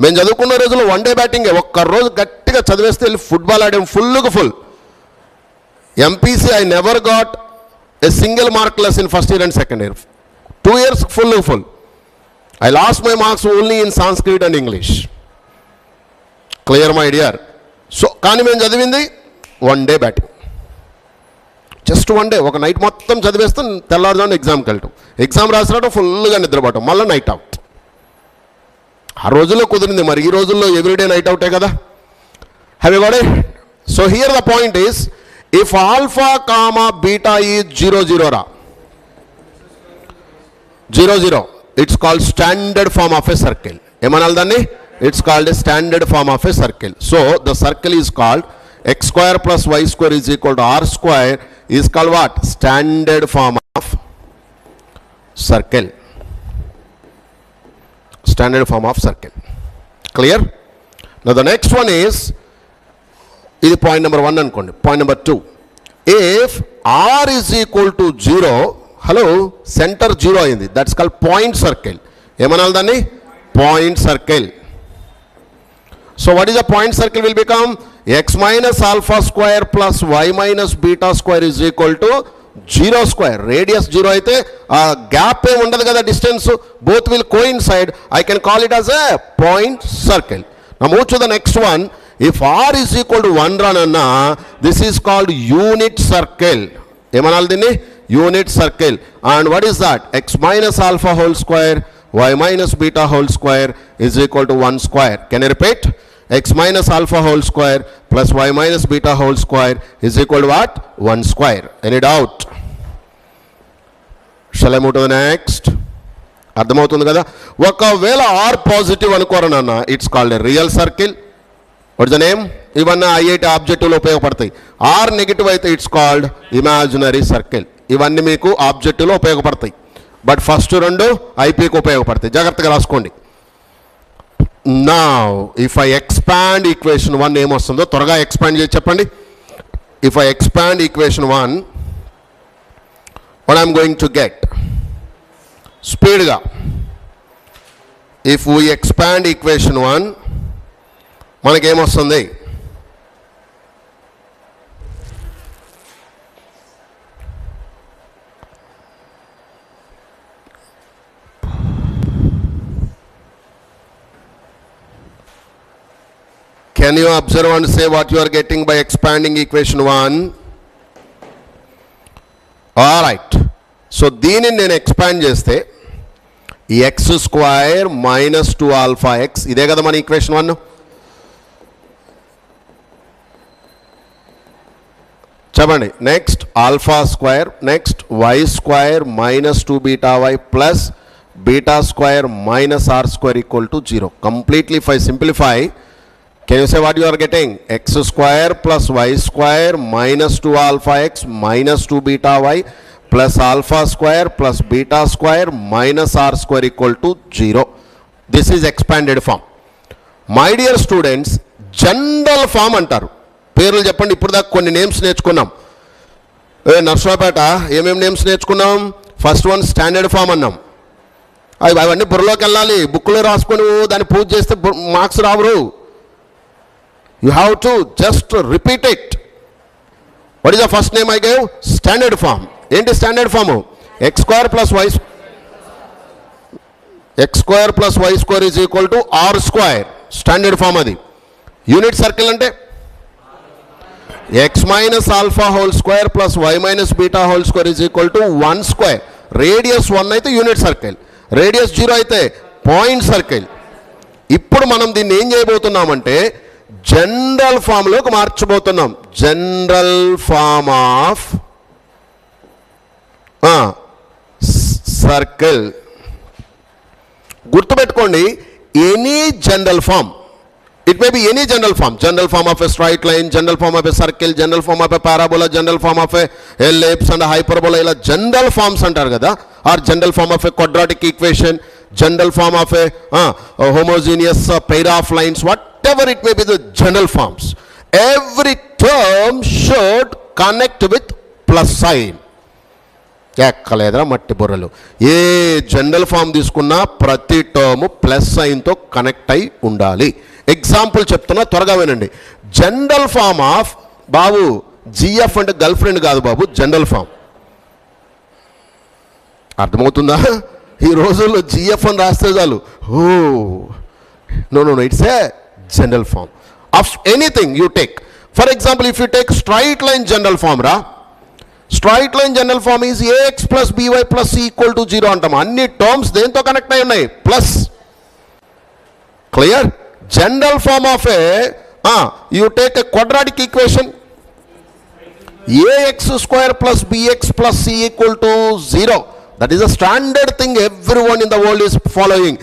మేము చదువుకున్న రోజుల్లో 1 డే బ్యాటింగే. ఒక్కరోజు గట్టిగా చదివేస్తే వెళ్ళి ఫుట్బాల్ ఆడాం ఫుల్గా full. MPC I never got a single mark less in first year and second year. 2 years full. I lost my marks only in Sanskrit and English. Clear my dear? So కానీ మేము చదివింది 1 day batting. Just 1 day. ఒక night మొత్తం చదివేస్తే తెల్లారుజామున ఎగ్జామ్కి వెళ్ళటం, exam రాసినట్టు ఫుల్గా నిద్రపోవటం, మళ్ళీ నైట్ అవుట్. ఆ రోజుల్లో కుదిరింది, మరి ఈ రోజుల్లో ఎవ్రీడే నైట్ అవుటే కదా. Have you got it? So here the point is, if alpha comma beta is 0, 0 రా, 0, 0, it's called standard form of a circle. ఏమనాలి దాన్ని? It's called a standard form of a circle. So the circle is called x square plus y square is equal to r square is called what? Standard form of circle. Standard form of circle. Clear? Now the next one is, ఇది point number 1 అనుకోండి. Point number 2, if r is equal to 0, hello centre 0 అయింది, that's called point circle. ఏమనాలి దాన్ని? Point circle. So what is the point circle will become x minus alpha square plus y minus beta square is equal to 0 square. Radius 0 అయితే ఆ gap ఏ ఉండదు కదా, distance, both will coincide. I can call it as a point circle. Now move to the next one. If r is equal to 1 రానన్నా, this is called unit circle. ఏమనాలి దీన్ని? Unit circle. And what is that? x minus alpha whole square y minus beta whole square is equal to 1 square. Can I repeat? x minus alpha whole square plus y minus beta whole square is equal to what? 1 square. Any doubt? Shall I move to the next? అర్థమవుతుంది కదా? ఒకవేళ r positive అనుకోరు నాన్న, it's called a real circle. What's the name? ఇవన్నీ IIT ఆబ్జెక్టివ్లో ఉపయోగపడతాయి. r negative అయితే it's called imaginary circle. ఇవన్నీ మీకు ఆబ్జెక్టివ్లో ఉపయోగపడతాయి, బట్ ఫస్ట్ 2 ఐపీకి ఉపయోగపడతాయి. జాగ్రత్తగా రాసుకోండి. Now, if I expand equation 1, ఏమొస్తుందో త్వరగా ఎక్స్పాండ్ చేసి చెప్పండి. If I expand equation 1, what I'm going to get? స్పీడ్గా. If we expand equation 1, మనకేమొస్తుంది? Can you observe and say what you are getting by expanding equation 1? All right. So దీనిని నేను expand చేస్తే x square minus 2 alpha X, ఇదే కదా మన equation 1. చెప్పండి. Next alpha square, next y square minus 2 beta y plus beta square minus r square equal to 0. Completely if I simplify, can you say what you are getting? X square plus y square minus 2 alpha x minus 2 beta y plus alpha square plus beta square minus r square equal to 0. This is expanded form. My dear students, general form అంటారు. పేర్లు చెప్పండి. ఇప్పుడు దాకా కొన్ని names నేర్చుకున్నాం. నర్సరావుపేట ఏమేమి names నేర్చుకున్నాం? First one standard form అన్నాం. అవన్నీ బుర్రలోకి వెళ్ళాలి. బుక్లో రాసుకొని దాన్ని పూజ చేస్తే marks రావరు. You have to just repeat it. What is the first name I gave? Standard form. ఏంటి standard form? x square plus y square is equal to r square. Standard form అది. Unit circle అంటే x minus alpha whole square plus y minus beta whole square is equal to 1 square. Radius 1 అయితే unit circle, radius 0 అయితే point circle. ఇప్పుడు మనం దీన్ని ఏం చేయబోతున్నామంటే general ఫామ్లోకి మార్చబోతున్నాం. General form of circle. గుర్తుపెట్టుకోండి, any general form, it may be any general form. General form of a straight line, general form of a circle, general form of a parabola, general form of a ellipse and hyperbola, ఇలా general forms అంటారు కదా. Or general form of a quadratic equation, general form of a homogeneous pair of lines, whatever it may be, the general forms. Every term should connect with plus sign. ఎక్కలేదురా మట్టి బుర్రలు. ఏ general form తీసుకున్నా ప్రతి term plus సైన్తో connect అయి ఉండాలి. Example చెప్తున్నా, త్వరగా వినండి. General form of బాబు, జిఎఫ్ అంటే గర్ల్ ఫ్రెండ్ కాదు బాబు, జనరల్ ఫామ్. అర్థమవుతుందా? ఈ రోజుల్లో జిఎఫ్ అని రాస్తే చాలు, oh no it's a general form of anything you take. For example, if you take straight line general form, straight line general form is ax plus by plus c equal to 0 అంటాం. అన్ని terms దేంతో connect అయి ఉన్నాయి? Plus. Clear? General form of a you take a quadratic equation, ax square plus bx plus c equal to 0. That is a standard thing everyone in the world is following.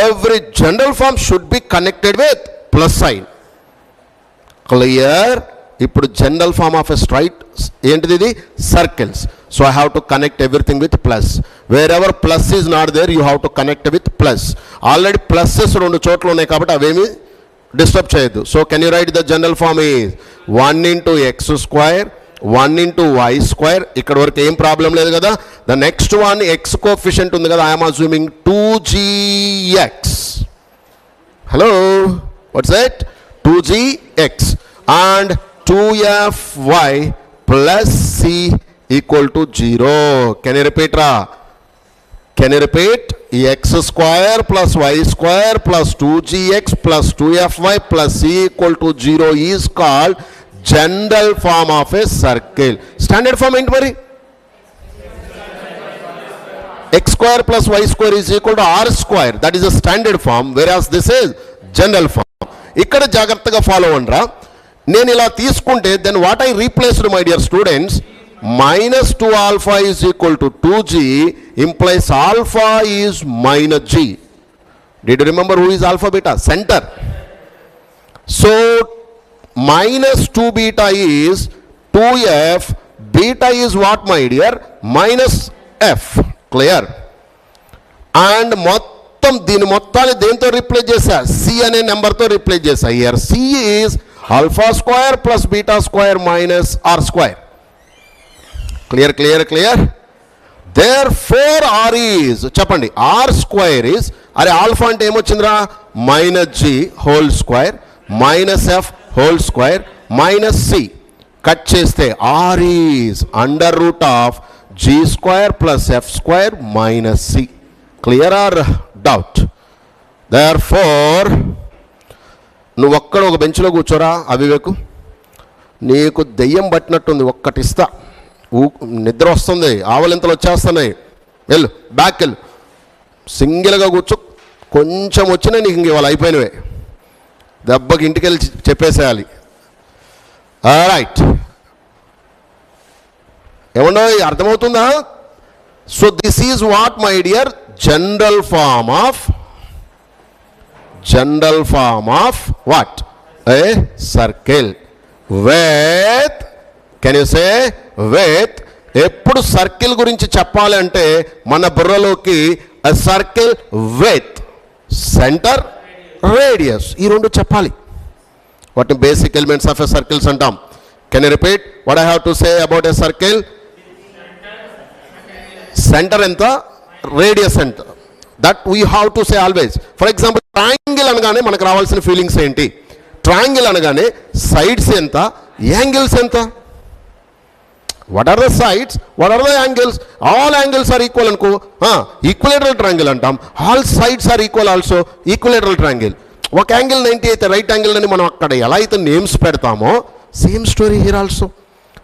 Every general form should be connected with plus sign. Clear? ఇప్పుడు general form of a straight ఏంటిది? ఇది circles. So I have to connect everything with plus. Wherever plus is not there, you have to connect with plus. Already pluses 2 చోట్ల ఉన్నాయి కాబట్టి అవేమి disturb చేయొద్దు. So can you write the general form is 1 into x square 1 into y square. ఇక్కడ వరకు ఏం problem లేదు కదా. The next one X coefficient ఉంది కదా, I'm assuming 2gx. Hello, what's it? 2gx and 2fy plus c equal to 0. Can you repeat ra? Can you repeat? X square plus y square plus 2gx plus 2fy plus c equal to 0 is called general form of a circle. Standard form ఏంటి మరి? x square plus y square is equal to r square. That is a standard form, whereas this is general form. ఇక్కడ జాగ్రత్తగా follow అవ్వండిరా. నేను ఇలా తీసుకుంటే then what I replaced, my dear students, minus 2 alpha is equal to 2g implies alpha is minus g. Did you remember who is alpha beta? Center. So minus 2 beta is 2f, beta is what, my dear? Minus f. Clear? And మొత్తం దీని మొత్తాన్ని దేంతో replace చేశా? c అనే నెంబర్తో replace చేశా. here c is alpha square plus beta square minus r square. Clear, clear, clear? Therefore r is, చెప్పండి, r square is, అరే ఆల్ఫా అంటే ఏమొచ్చిందిరా? Minus g whole square minus f whole square minus c. Cut చేస్తే r is under root of g square plus f square minus c. Clear or doubt? Therefore నువ్వు ఒక్కడ ఒక బెంచ్లో కూర్చోరా అవివేకు, నీకు దెయ్యం పట్టినట్టుంది, ఒక్కటిస్తా, నిద్ర వస్తుంది, ఆవలింతలు వచ్చేస్తున్నాయి, వెళ్ళు బ్యాక్ వెళ్ళు, సింగిల్గా కూర్చో, కొంచెం వచ్చినా నీకు ఇంక ఇవాళ అయిపోయినవే, దెబ్బకి ఇంటికి వెళ్ళి చెప్పేసేయాలి. రైట్, ఏమన్నా అర్థమవుతుందా? So this is what, my dear, general form of what? A circle with, can you say with? ఎప్పుడు సర్కిల్ గురించి చెప్పాలంటే మన బుర్రలోకి సర్కిల్ విత్ సెంటర్ రేడియస్, ఈ రెండు చెప్పాలి. వాటిని basic elements of a circles అంటాం. Can you repeat what I have to say about a circle? Centre ఎంత, రేడియస్ ఎంత, that we have to say always. For example triangle అనగానే మనకు రావాల్సిన ఫీలింగ్స్ ఏంటి? ట్రయాంగిల్ అనగానే సైడ్స్ ఎంత, యాంగిల్స్ ఎంత? What are the sides, what are the angles? All angles are equal అనుకో, ఈక్వలేటరల్ ట్రయాంగిల్ అంటాం. All sides are equal also, equilateral triangle. ఒక యాంగిల్ 90 అయితే రైట్ యాంగిల్ అని మనం అక్కడ ఎలా అయితే నేమ్స్ పెడతామో, same story here also.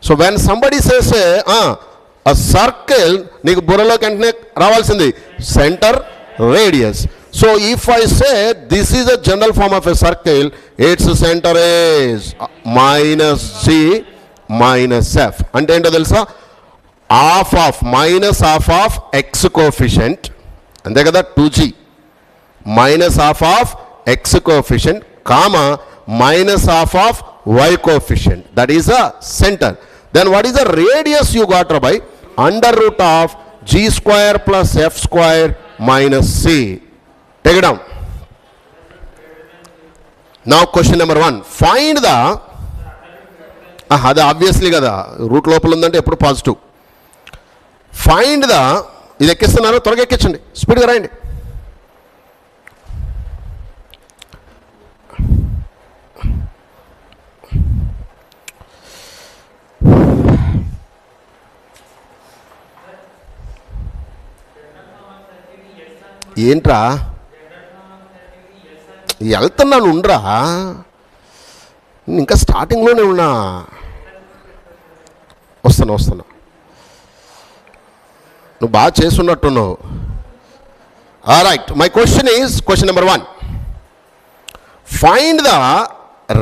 So when somebody says a circle, నీకు బుర్రలోకి వెంటనే రావాల్సింది centre radius. So if I say this is a general form of a circle, its centre is minus g minus f. అంటే ఏంటో తెలుసా? Half of minus half of X coefficient, అంతే కదా, 2g minus half of X coefficient comma minus half of y coefficient, that is a centre. Then what is the radius you got, by under root of g square plus f square minus c. Take it down. Now question number 1. Find the, అది obviously కదా, route లోపల ఉందంటే ఎప్పుడు positive. Find the, ఇది ఎక్కిస్తున్నారో త్వరగా ఎక్కించండి, స్పీడ్గా రాయండి. ఏంట్రా వెళ్తున్నాను, ఉండరా, ఇంకా స్టార్టింగ్లోనే ఉన్నా, వస్తున్నా, నువ్వు బాగా చేస్తున్నట్టున్నావు. Right, my question is question number 1. Find the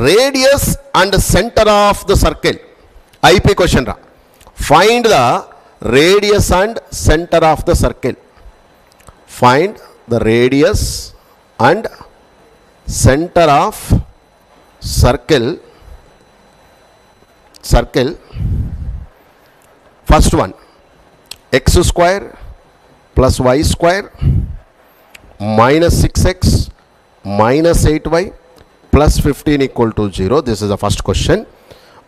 radius and centre of the circle. IP question రా. Find the radius and centre of the circle. Find the radius and center of circle. First one, x square plus y square minus 6x minus 8y plus 15 equal to 0. This is the first question.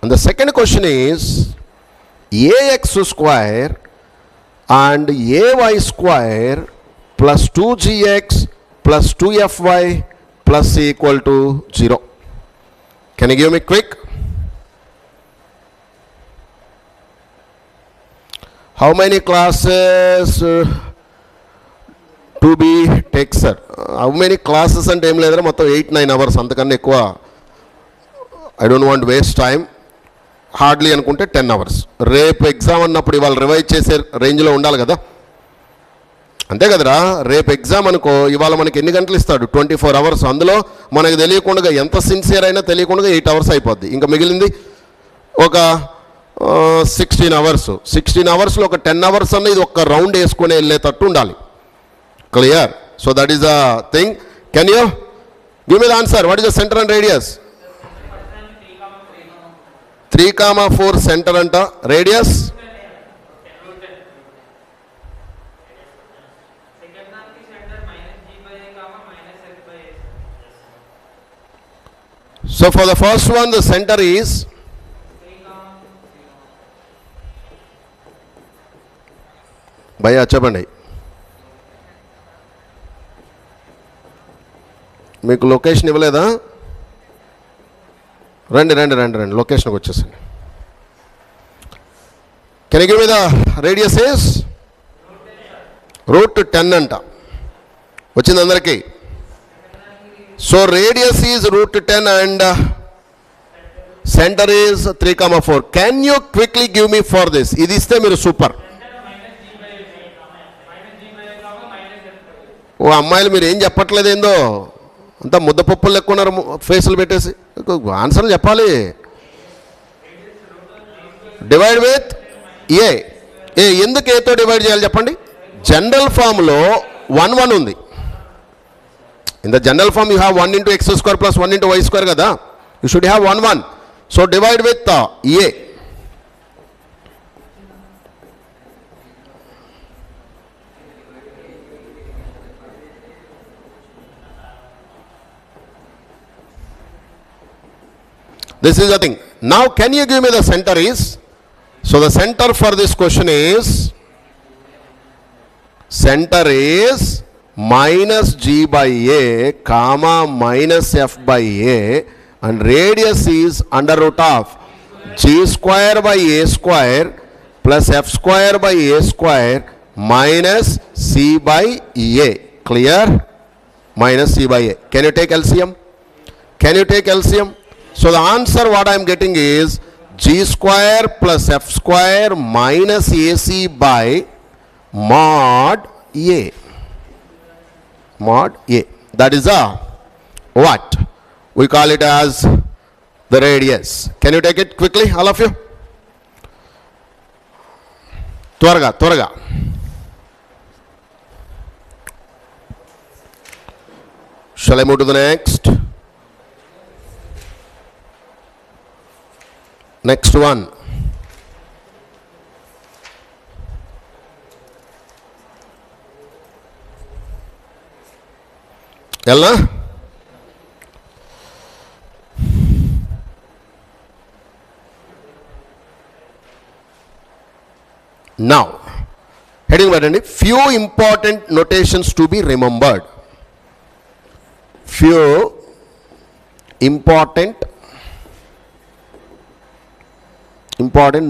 And the second question is ax square and ay square plus 2gx plus 2fy plus c equal to 0. Can you give me quick? How many classes to be take, sir? How many classes and time ledra మొత్తం 8-9 hours అంతకన్నా ఎక్కువ. I don't want to waste time. Hardly అనుకుంటే 10 hours. రేపు exam అన్నప్పుడు ఇవాళ revise చేసే రేంజ్లో ఉండాలి కదా, అంతే కదరా. రేపు ఎగ్జామ్ అనుకో, ఇవాళ మనకి ఎన్ని గంటలు ఇస్తాడు? 24 hours. అందులో మనకు తెలియకుండా ఎంత సిన్సియర్ అయినా తెలియకుండా 8 hours అయిపోద్ది. ఇంకా మిగిలింది ఒక 16 hours. 16 hoursలో ఒక 10 hours అన్న ఇది ఒక్క రౌండ్ వేసుకొని వెళ్ళేటట్టు ఉండాలి. Clear? So that is the thing. Can you give me the answer? What is the centre and radius? 3,4 centre అంట. Radius? So for the first one, the center is భయ్యా చెప్పండి, మీకు లొకేషన్ ఇవ్వలేదా? రండి రండి రండి రండి, లొకేషన్కి వచ్చేసండి. Can you give me the radius is √10 అంట. వచ్చింది అందరికీ? So radius is √10 and centre is 3,4. Can you quickly give me for this? ఇది ఇస్తే మీరు సూపర్. ఓ అమ్మాయిలు మీరు ఏం చెప్పట్లేదు, ఏందో అంతా ముద్దపప్పులు లెక్కున్నారు ఫేసులు పెట్టేసి. ఆన్సర్లు చెప్పాలి. Divide with A. ఎందుకు ఏతో డివైడ్ చేయాలి చెప్పండి? జనరల్ ఫామ్లో 1 ఉంది. In the general form you have 1 into x square plus 1 into y square కదా. You should have 1. So divide with A. This is the thing. Now can you give me the center is? So the center for this question is, center is minus g by a comma minus f by a, and radius is under root of g square by a square plus f square by a square minus c by a. Clear? Minus c by a. Can you take LCM? Can you take LCM? So the answer what I am getting is g square plus f square minus ac by mod a. Mod a. That is a what? We call it as the radius. Can you take it quickly, all of you? Twarga. Shall I move to the next? Next one. Ella? Now, heading right, few important notations to be remembered. Few important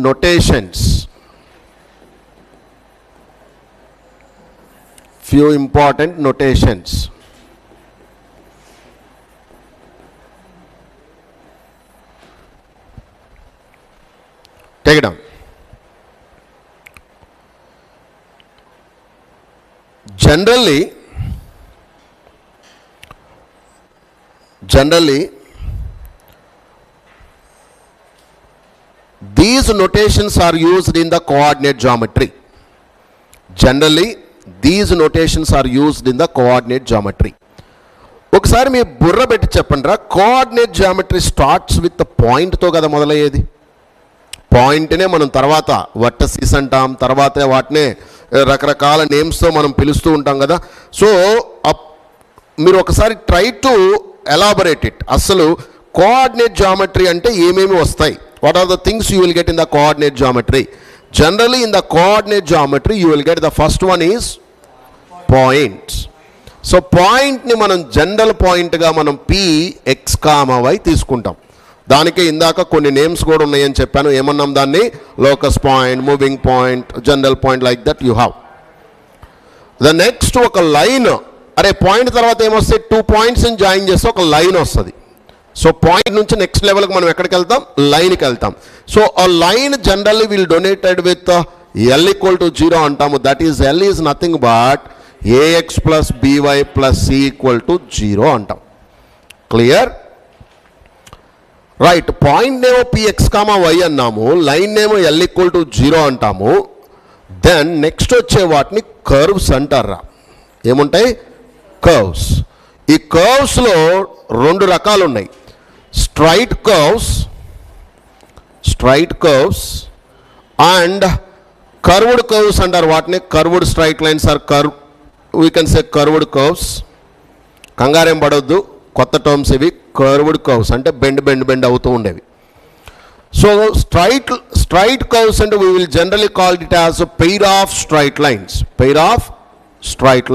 notations. Few important notations. Take it down. Generally these notations are used in the coordinate geometry. Generally these notations are used in the coordinate geometry. ఒకసారి మీ బుర్ర పెట్టి చెప్పండిరా, coordinate geometry starts with పాయింట్తో కదా మొదలయ్యేది. పాయింట్నే మనం తర్వాత వర్టసిస్ అంటాం, తర్వాత వాటినే రకరకాల నేమ్స్తో మనం పిలుస్తూ ఉంటాం కదా. సో మీరు ఒకసారి ట్రై టు ఎలాబొరేట్ ఇట్. అసలు కోఆర్డినేట్ జామెట్రీ అంటే ఏమేమి వస్తాయి, what are the things you will get in the coordinate geometry. Generally in the coordinate geometry you will get the first one is points. So పాయింట్ని మనం general పాయింట్గా మనం P X comma why తీసుకుంటాం. దానికి ఇందాక కొన్ని నేమ్స్ కూడా ఉన్నాయని చెప్పాను. ఏమన్నాం దాన్ని? Locus point, moving point, general point, like that you have. The next ఒక లైన్, అరే పాయింట్ తర్వాత ఏమొస్తాయి, 2 పాయింట్స్ని జాయిన్ చేస్తే ఒక లైన్ వస్తుంది. సో పాయింట్ నుంచి నెక్స్ట్ లెవెల్కి మనం ఎక్కడికి వెళ్తాం, లైన్కి వెళ్తాం. సో ఆ line generally will donated with L equal to 0 అంటాము. That is L is nothing but AX plus by plus C equal to 0 అంటాం. క్లియర్? రైట్. పాయింట్ నేమో పిఎక్స్ కామా వై అన్నాము, లైన్ నేమో ఎల్ ఈక్వల్ టు 0 అంటాము. Then next వచ్చే వాటిని curves అంటారా. ఏముంటాయి? కర్వ్స్. ఈ కర్వ్స్లో 2 రకాలు ఉన్నాయి. Straight curves and curved curves అంటారు వాటిని. Curved straight lines or we can say curved curves. కంగారేం పడవద్దు, కొత్త టర్మ్స్ ఇవి. కర్వ్డ్ కర్వ్స్ అంటే బెండ్ అవుతూ ఉండేవి. సో స్ట్రైట్ కర్వ్స్ అంటే we will generally call it as pair of straight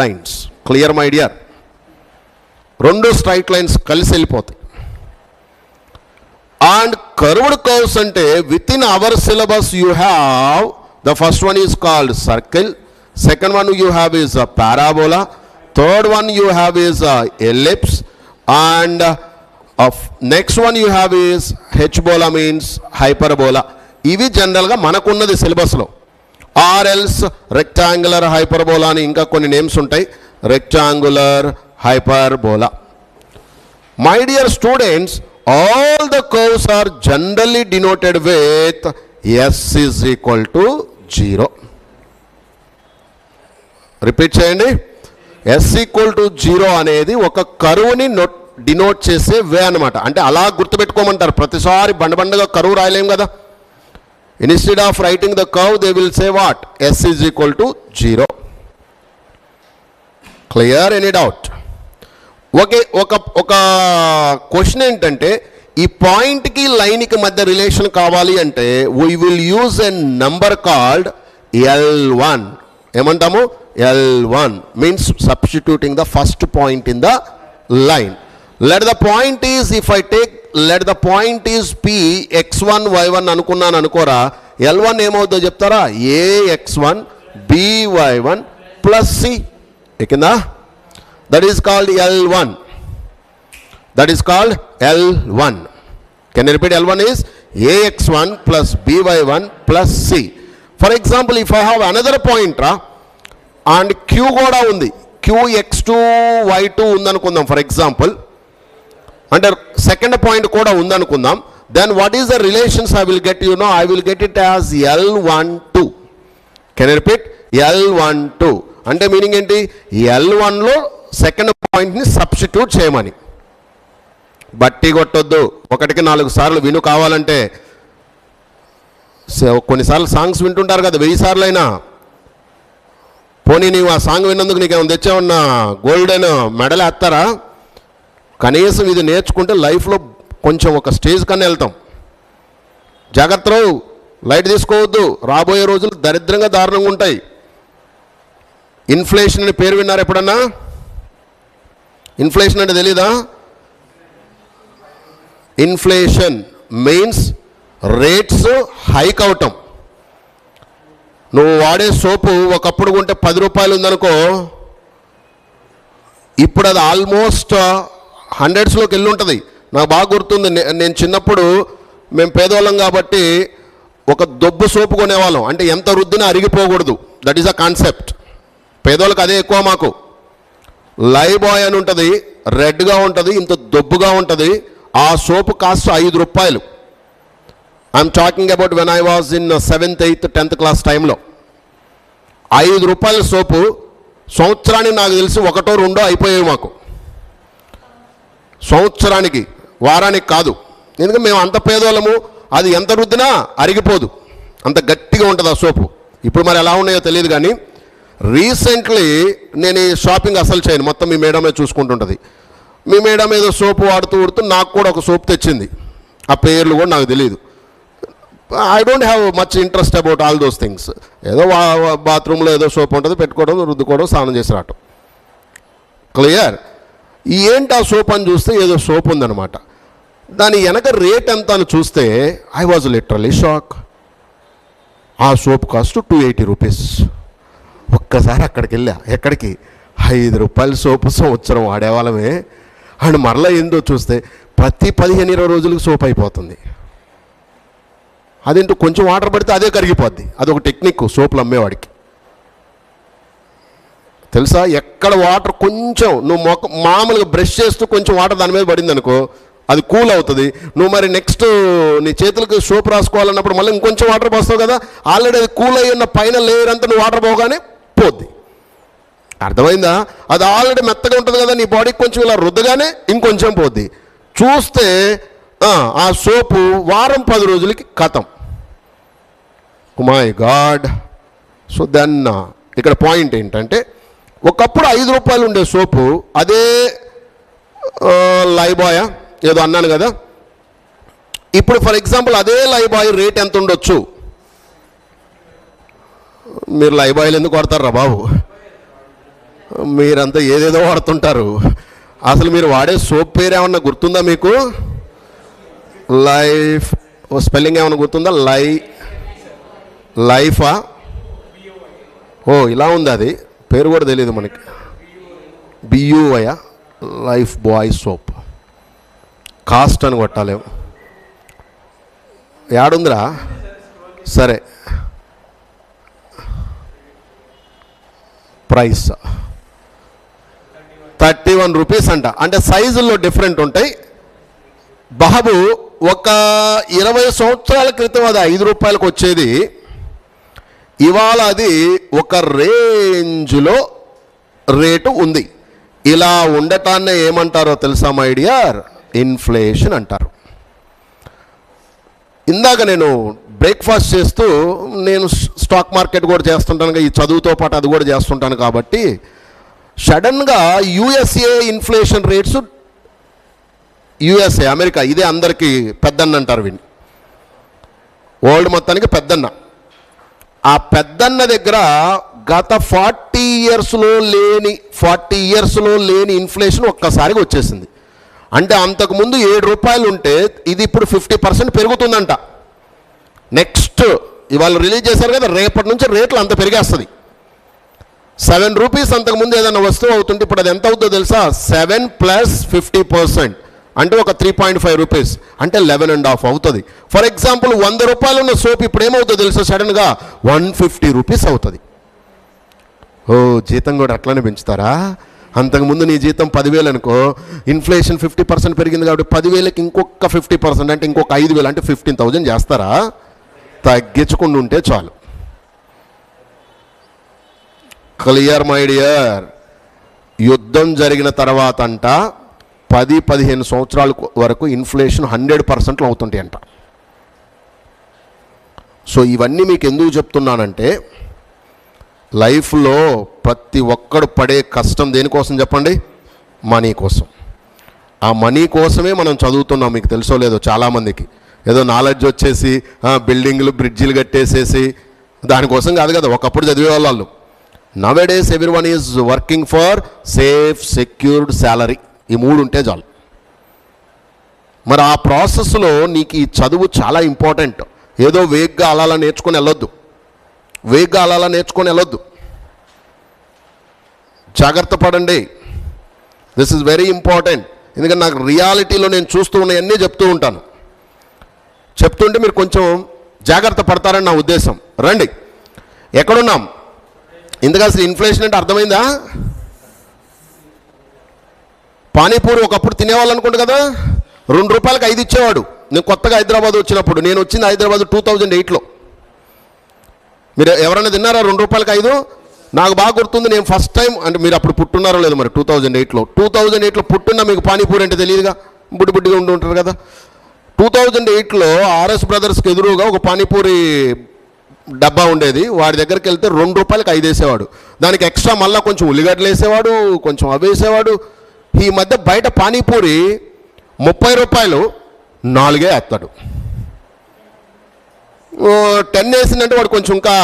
lines. Clear my dear? 2 straight lines కలిసి వెళ్ళిపోతాయి. అండ్ కర్వ్డ్ కర్వ్స్ అంటే within our syllabus you have the first one is called circle, second one you have is parabola, third one you have is ellipse, and next one you have is hyperbola means hyperbola. ఇవి జనరల్గా మనకున్నది సిలబస్లో. ఆర్ఎల్స్ rectangular hyperbola అని ఇంకా కొన్ని names ఉంటాయి. Rectangular hyperbola. My dear students, all the curves are generally denoted with s is equal to 0. Repeat చేయండి. s ఈక్వల్ టు 0 అనేది ఒక కరువుని డినోట్ చేసే వే అనమాట. అంటే అలా గుర్తుపెట్టుకోమంటారు. ప్రతిసారి బండగా కరువు రాయలేం కదా. Instead of writing the curve they will say what? s is equal to 0. Clear? Any doubt? Okay. ఒక క్వశ్చన్ ఏంటంటే, ఈ పాయింట్కి లైన్కి మధ్య రిలేషన్ కావాలి అంటే we will use a number called L1. ఏమంటాము? L1 means substituting the first point in the line. Let the point is, if I take let the point is P x1 y1 అనుకున్నాను అనుకోరా, L1 ఏమవుతుందో చెప్తారా? AX1 BY1 plus C. ఎక్కిందా? That is called L1. Can you repeat? L1 is AX1 plus BY1 plus C. For example, if I have another point and Q కూడా ఉంది, QX2 Y2 ఉందనుకుందాం for example, అంటే second point కూడా ఉందనుకుందాం. then what is the relations I will get? I will get it as L12. Can you repeat? L12 అంటే meaning ఏంటి? L1లో second పాయింట్ని substitute చేయమని. బట్టి కొట్టొద్దు, 1కి 4 సార్లు విను. కావాలంటే కొన్నిసార్లు సాంగ్స్ వింటుంటారు కదా, 1000 సార్లు అయినా. పోనీ నీవు ఆ సాంగ్ విన్నందుకు నీకేమైనా తెచ్చామన్నా గోల్డెన్ మెడల్ వేస్తారా? కనీసం ఇది నేర్చుకుంటే లైఫ్లో కొంచెం ఒక స్టేజ్ కన్నా వెళ్తాం. జాగ్రత్తలు, లైట్ తీసుకోవద్దు. రాబోయే రోజులు దరిద్రంగా దారుణంగా ఉంటాయి. ఇన్ఫ్లేషన్ అనే పేరు విన్నారు ఎప్పుడన్నా? ఇన్ఫ్లేషన్ అంటే తెలీదా? ఇన్ఫ్లేషన్ మీన్స్ రేట్స్ హైక్ అవటం. నువ్వు వాడే సోపు ఒకప్పుడు కొంటే 10 రూపాయలు ఉందనుకో, ఇప్పుడు అది ఆల్మోస్ట్ 100స్లోకి వెళ్ళి ఉంటుంది. నాకు బాగా గుర్తుంది, నేను చిన్నప్పుడు మేము పేదవాళ్ళం కాబట్టి ఒక దొబ్బు సోపు కొనేవాళ్ళం. అంటే ఎంత రుద్దినా అరిగిపోకూడదు. That is a concept. పేదవాళ్ళకి అదే ఎక్కువ. మాకు లైవ్ బాయ్ అని ఉంటుంది, రెడ్గా ఉంటుంది, ఇంత దొబ్బుగా ఉంటుంది. ఆ సోపు కాస్ట్ 5 రూపాయలు. I'm talking about when I was in 7th, 8th, 10th class టైంలో 5 రూపాయల సోపు సంవత్సరానికి నాకు తెలిసి 1, 2 అయిపోయాయి మాకు. సంవత్సరానికి, వారానికి కాదు. ఎందుకంటే మేము అంత పేదవాళ్ళము. అది ఎంత రుద్దినా అరిగిపోదు, అంత గట్టిగా ఉంటుంది ఆ సోపు. ఇప్పుడు మరి ఎలా ఉన్నాయో తెలియదు కానీ రీసెంట్లీ నేను ఈ షాపింగ్ అసలు చేయను, మొత్తం మీ మేడమే చూసుకుంటుంటుంది. మీ మేడం ఏదో సోపు వాడుతూ నాకు కూడా ఒక సోప్ తెచ్చింది. ఆ పేర్లు కూడా నాకు తెలియదు. I don't have much interest about all those things. ఏదో బాత్రూంలో ఏదో సోప్ ఉంటుంది, పెట్టుకోవడం, రుద్దుకోవడం, స్నానం చేసి రావటం. క్లియర్? ఏంటి ఆ సోప్ అని చూస్తే ఏదో సోప్ ఉందన్నమాట. దాని వెనక రేట్ ఎంత అని చూస్తే ఐ వాజ్ లిటరలీ షాక్. ఆ సోప్ కాస్ట్ 280 రూపీస్. ఒక్కసారి అక్కడికి వెళ్ళా. ఎక్కడికి? 5 రూపాయల సోపు సంవత్సరం వాడేవాళ్ళమే. అండ్ మరలా ఏందో చూస్తే ప్రతి 15-20 రోజులకు సోప్ అయిపోతుంది. అదేంటో కొంచెం వాటర్ పడితే అదే కరిగిపోద్ది. అదొక టెక్నిక్ సోపులు అమ్మేవాడికి తెలుసా. ఎక్కడ వాటర్ కొంచెం నువ్వు మామూలుగా బ్రష్ చేస్తూ కొంచెం వాటర్ దాని మీద పడింది అనుకో, అది కూల్ అవుతుంది. నువ్వు మరి నెక్స్ట్ నీ చేతులకు సోప్ రాసుకోవాలన్నప్పుడు మళ్ళీ ఇంకొంచెం వాటర్ పోస్తావు కదా, ఆల్రెడీ అది కూల్ అయ్యి ఉన్న పైన లేయర్ అంతా నువ్వు వాటర్ పోగానే పోద్ది. అర్థమైందా? అది ఆల్రెడీ మెత్తగా ఉంటుంది కదా, నీ బాడీకి కొంచెం ఇలా రుద్దగానే ఇంకొంచెం పోద్ది. చూస్తే ఆ సోపు వారం 10 రోజులకి ఖతం. My God. సో దెన్ ఇక్కడ పాయింట్ ఏంటంటే, ఒకప్పుడు 5 రూపాయలు ఉండే సోపు అదే లైబాయ్ ఏదో అన్నాను కదా, ఇప్పుడు ఫర్ ఎగ్జాంపుల్ అదే లైబాయ్ రేట్ ఎంత ఉండొచ్చు? మీరు లైబాయ్లు ఎందుకు వాడతారా బాబు? మీరంతా ఏదేదో వాడుతుంటారు. అసలు మీరు వాడే సోప్ పేరు ఏమన్నా గుర్తుందా మీకు? లైఫ్ స్పెల్లింగ్ ఏమన్నా గుర్తుందా? లైఫా? ఇలా ఉంది. అది పేరు కూడా తెలియదు మనకి. BUY Lifebuoy soap. Cost అని కొట్టాలేము. యాడుందిరా? సరే, ప్రైస్ 31 రూపీస్ అంట. అంటే సైజుల్లో డిఫరెంట్ ఉంటాయి బాబు. ఒక 20 సంవత్సరాల క్రితం అది 5 రూపాయలకు వచ్చేది, ఇవాళ అది ఒక రేంజ్లో రేటు ఉంది. ఇలా ఉండటాన్నే ఏమంటారో తెలుసా మై డియర్? ఇన్ఫ్లేషన్ అంటారు. ఇందాక నేను బ్రేక్ఫాస్ట్ చేస్తూ, నేను స్టాక్ మార్కెట్ కూడా చేస్తుంటాను, ఈ చదువుతో పాటు అది కూడా చేస్తుంటాను కాబట్టి సడన్గా USA inflation rates, USA America, ఇదే అందరికీ పెద్దన్న అంటారు వీడిని, వరల్డ్ మొత్తానికి పెద్దన్న. ఆ పెద్దన్న దగ్గర గత 40 ఇయర్స్లో లేని ఇన్ఫ్లేషన్ ఒక్కసారిగా వచ్చేసింది. అంటే అంతకుముందు 7 రూపాయలు ఉంటే ఇది ఇప్పుడు 50% పెరుగుతుందంట. నెక్స్ట్ ఇవాళ రిలీజ్ చేశారు కదా, రేపటి నుంచి రేట్లు అంత పెరిగేస్తుంది. 7 రూపీస్ అంతకుముందు ఏదైనా వస్తువు అవుతుంటే ఇప్పుడు అది ఎంత అవుతుందో తెలుసా? 7 + 50%, అంటే ఒక 3.5 రూపీస్, అంటే 11.5 అవుతుంది. ఫర్ ఎగ్జాంపుల్ 100 రూపాయలు ఉన్న సోప్ ఇప్పుడు ఏమవుతుందో తెలుసా? సడన్గా 150 రూపీస్ అవుతుంది. జీతం కూడా అట్లానే పెంచుతారా? అంతకుముందు నీ జీతం 10,000 అనుకో, ఇన్ఫ్లేషన్ 50% పెరిగింది కాబట్టి 10,000కి ఇంకొక 50%, అంటే ఇంకొక 5,000, అంటే 15,000 చేస్తారా? తగ్గించకుండా ఉంటే చాలు. Clear my dear? యుద్ధం జరిగిన తర్వాత అంట 10-15 సంవత్సరాల వరకు ఇన్ఫ్లేషన్ 100% అవుతుంటాయి అంట. సో ఇవన్నీ మీకు ఎందుకు చెప్తున్నానంటే, లైఫ్లో ప్రతి ఒక్కడు పడే కష్టం దేనికోసం చెప్పండి? మనీ కోసం. ఆ మనీ కోసమే మనం చదువుతున్నాం. మీకు తెలుసో లేదో చాలామందికి ఏదో నాలెడ్జ్ వచ్చేసి బిల్డింగ్లు బ్రిడ్జిలు కట్టేసేసి దానికోసం కాదు కదా ఒకప్పుడు చదివే వాళ్ళు. Nowadays everyone is working for safe secured salary. ఈ 3 ఉంటే చాలు. మరి ఆ ప్రాసెస్లో నీకు ఈ చదువు చాలా ఇంపార్టెంట్. ఏదో వేగ్గా అలా నేర్చుకొని వెళ్ళొద్దు. జాగ్రత్త పడండి. This is very important. ఎందుకంటే నాకు రియాలిటీలో నేను చూస్తూ ఉన్నవన్నీ చెప్తుంటే మీరు కొంచెం జాగ్రత్త పడతారని నా ఉద్దేశం. రండి, ఎక్కడున్నాం? ఇందుకు అసలు ఇన్ఫ్లేషన్ అంటే అర్థమైందా? పానీపూరి ఒకప్పుడు తినేవాళ్ళు అనుకుంటు కదా, 2 రూపాయలకి 5 ఇచ్చేవాడు. నేను కొత్తగా హైదరాబాద్ వచ్చినప్పుడు, నేను వచ్చింది హైదరాబాద్ 2008లో. మీరు ఎవరైనా తిన్నారా 2 రూపాయలకి 5? నాకు బాగా గుర్తుంది. నేను ఫస్ట్ టైం, అంటే మీరు అప్పుడు పుట్టున్నారో లేదు మరి, 2008లో పుట్టున్నా మీకు పానీపూరి అంటే తెలియదుగా, బుడ్డిగా ఉండి ఉంటారు కదా. 2008లో RS బ్రదర్స్కి ఎదురుగా ఒక పానీపూరి డబ్బా ఉండేది. వాడి దగ్గరికి వెళ్తే 2 రూపాయలకి 5 వేసేవాడు. దానికి ఎక్స్ట్రా మళ్ళీ కొంచెం ఉల్లిగడ్డలు వేసేవాడు, కొంచెం అవి వేసేవాడు. ఈ మధ్య బయట పానీపూరి 30 రూపాయలు 4 వేస్తాడు. 10 వేసిందంటే వాడు కొంచెం ఇంకా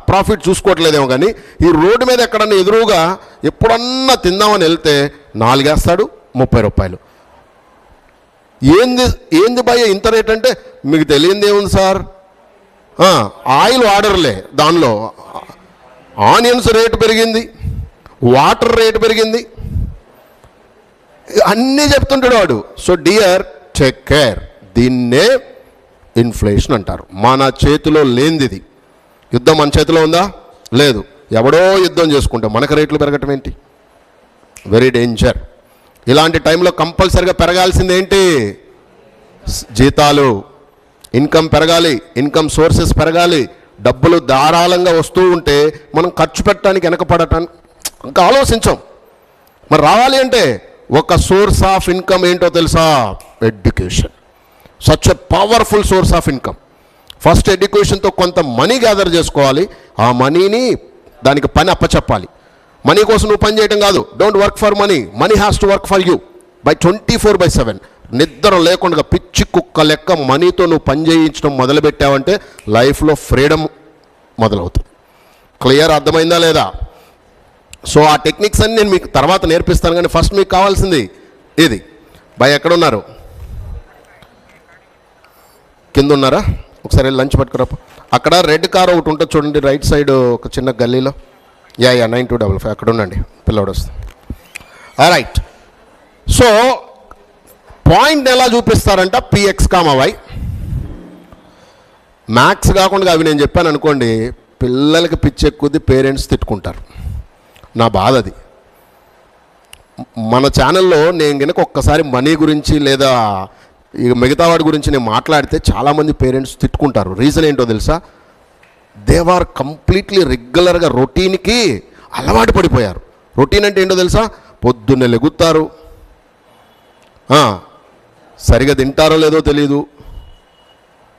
ప్రాఫిట్ చూసుకోవట్లేదేమో, కానీ ఈ రోడ్డు మీద ఎక్కడన్నా ఎదురుగా ఎప్పుడన్నా తిందామని వెళ్తే 4 వేస్తాడు, 30 రూపాయలు. ఏంది భయ ఇంత రేట్ అంటే, మీకు తెలియంది ఏముంది సార్, ఆయిల్ వాడర్లే, దానిలో ఆనియన్స్ రేటు పెరిగింది, వాటర్ రేటు పెరిగింది, అన్నీ చెప్తుంటాడు వాడు. So dear, take care. దీన్నే ఇన్ఫ్లేషన్ అంటారు. మన చేతిలో లేనిది. యుద్ధం మన చేతిలో ఉందా? లేదు. ఎవడో యుద్ధం చేసుకుంటే మనకు రేట్లు పెరగటం ఏంటి? Very danger. ఇలాంటి టైంలో కంపల్సరిగా పెరగాల్సింది ఏంటి? జీతాలు, ఇన్కమ్ పెరగాలి, ఇన్కమ్ సోర్సెస్ పెరగాలి. డబ్బులు ధారాళంగా వస్తూ ఉంటే మనం ఖర్చు పెట్టడానికి వెనకపడటానికి ఇంకా ఆలోచించాం. మరి రావాలి అంటే ఒక సోర్స్ ఆఫ్ ఇన్కమ్ ఏంటో తెలుసా? Education. Such a powerful source of income. First ఎడ్యుకేషన్తో కొంత మనీ గ్యాదర్ చేసుకోవాలి. ఆ మనీని దానికి పని అప్పచెప్పాలి. మనీ కోసం నువ్వు పని చేయడం కాదు. Don't work for money, money has to work for you by 24/7. నిద్ర లేకుండా పిచ్చి కుక్క లెక్క మనీతో నువ్వు పని చేయించడం మొదలుపెట్టావంటే లైఫ్లో ఫ్రీడమ్ మొదలవుతుంది. క్లియర్? అర్థమైందా లేదా? సో ఆ టెక్నిక్స్ అన్ని నేను మీకు తర్వాత నేర్పిస్తాను, కానీ ఫస్ట్ మీకు కావాల్సింది ఇది. బై ఎక్కడున్నారు? కింద ఉన్నారా? ఒకసారి లంచ్ పట్టుకురా. అక్కడ రెడ్ కార్ ఒకటి ఉంటుంది చూడండి, రైట్ సైడ్ ఒక చిన్న గల్లీలో. 9255 అక్కడ ఉండండి, పిల్లవాడు వస్తుంది. రైట్. సో పాయింట్ ఎలా చూపిస్తారంట? P x comma y. మ్యాథ్స్ కాకుండా అవి నేను చెప్పాను అనుకోండి, పిల్లలకి పిచ్చి ఎక్కువది, పేరెంట్స్ తిట్టుకుంటారు. నా బాధ అది. మన ఛానల్లో నేను కనుక ఒక్కసారి మనీ గురించి లేదా ఇక మిగతా వాడి గురించి నేను మాట్లాడితే చాలామంది పేరెంట్స్ తిట్టుకుంటారు. రీజన్ ఏంటో తెలుసా? దే ఆర్ కంప్లీట్లీ రెగ్యులర్గా రొటీన్కి అలవాటు పడిపోయారు. రొటీన్ అంటే ఏంటో తెలుసా? పొద్దున్నే లెగుతారు, సరిగా తింటారో లేదో తెలియదు,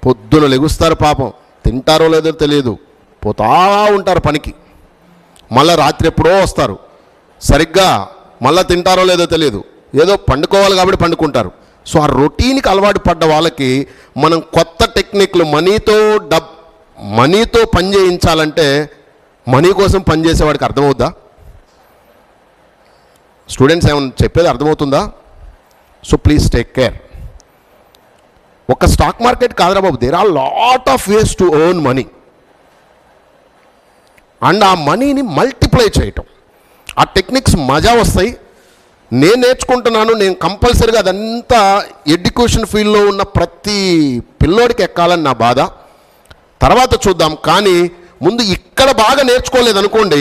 పొద్దున లెగుస్తారు, పాపం తింటారో లేదో తెలియదు, పోతా ఉంటారు పనికి, మళ్ళీ రాత్రి ఎప్పుడో వస్తారు, సరిగ్గా మళ్ళీ తింటారో లేదో తెలియదు, ఏదో పండుకోవాలి కాబట్టి పండుకుంటారు. సో ఆ రొటీన్కి అలవాటు పడ్డ వాళ్ళకి మనం కొత్త టెక్నిక్లు మనీతో పని చేయించాలంటే మనీ కోసం పనిచేసేవాడికి అర్థమవుద్దా? స్టూడెంట్స్ ఏమైనా చెప్పేది అర్థమవుతుందా? So please take care. ఒక స్టాక్ మార్కెట్ కాదురా బాబు, there are lot of ways to earn money. And ఆ మనీని మల్టిప్లై చేయటం, ఆ టెక్నిక్స్ మజా వస్తాయి. నేను నేర్చుకుంటున్నాను, నేను కంపల్సరీగా అదంతా ఎడ్యుకేషన్ ఫీల్డ్లో ఉన్న ప్రతి పిల్లోడికి ఎక్కాలని నా బాధ. తర్వాత చూద్దాం. కానీ ముందు ఇక్కడ బాగా నేర్చుకోలేదనుకోండి,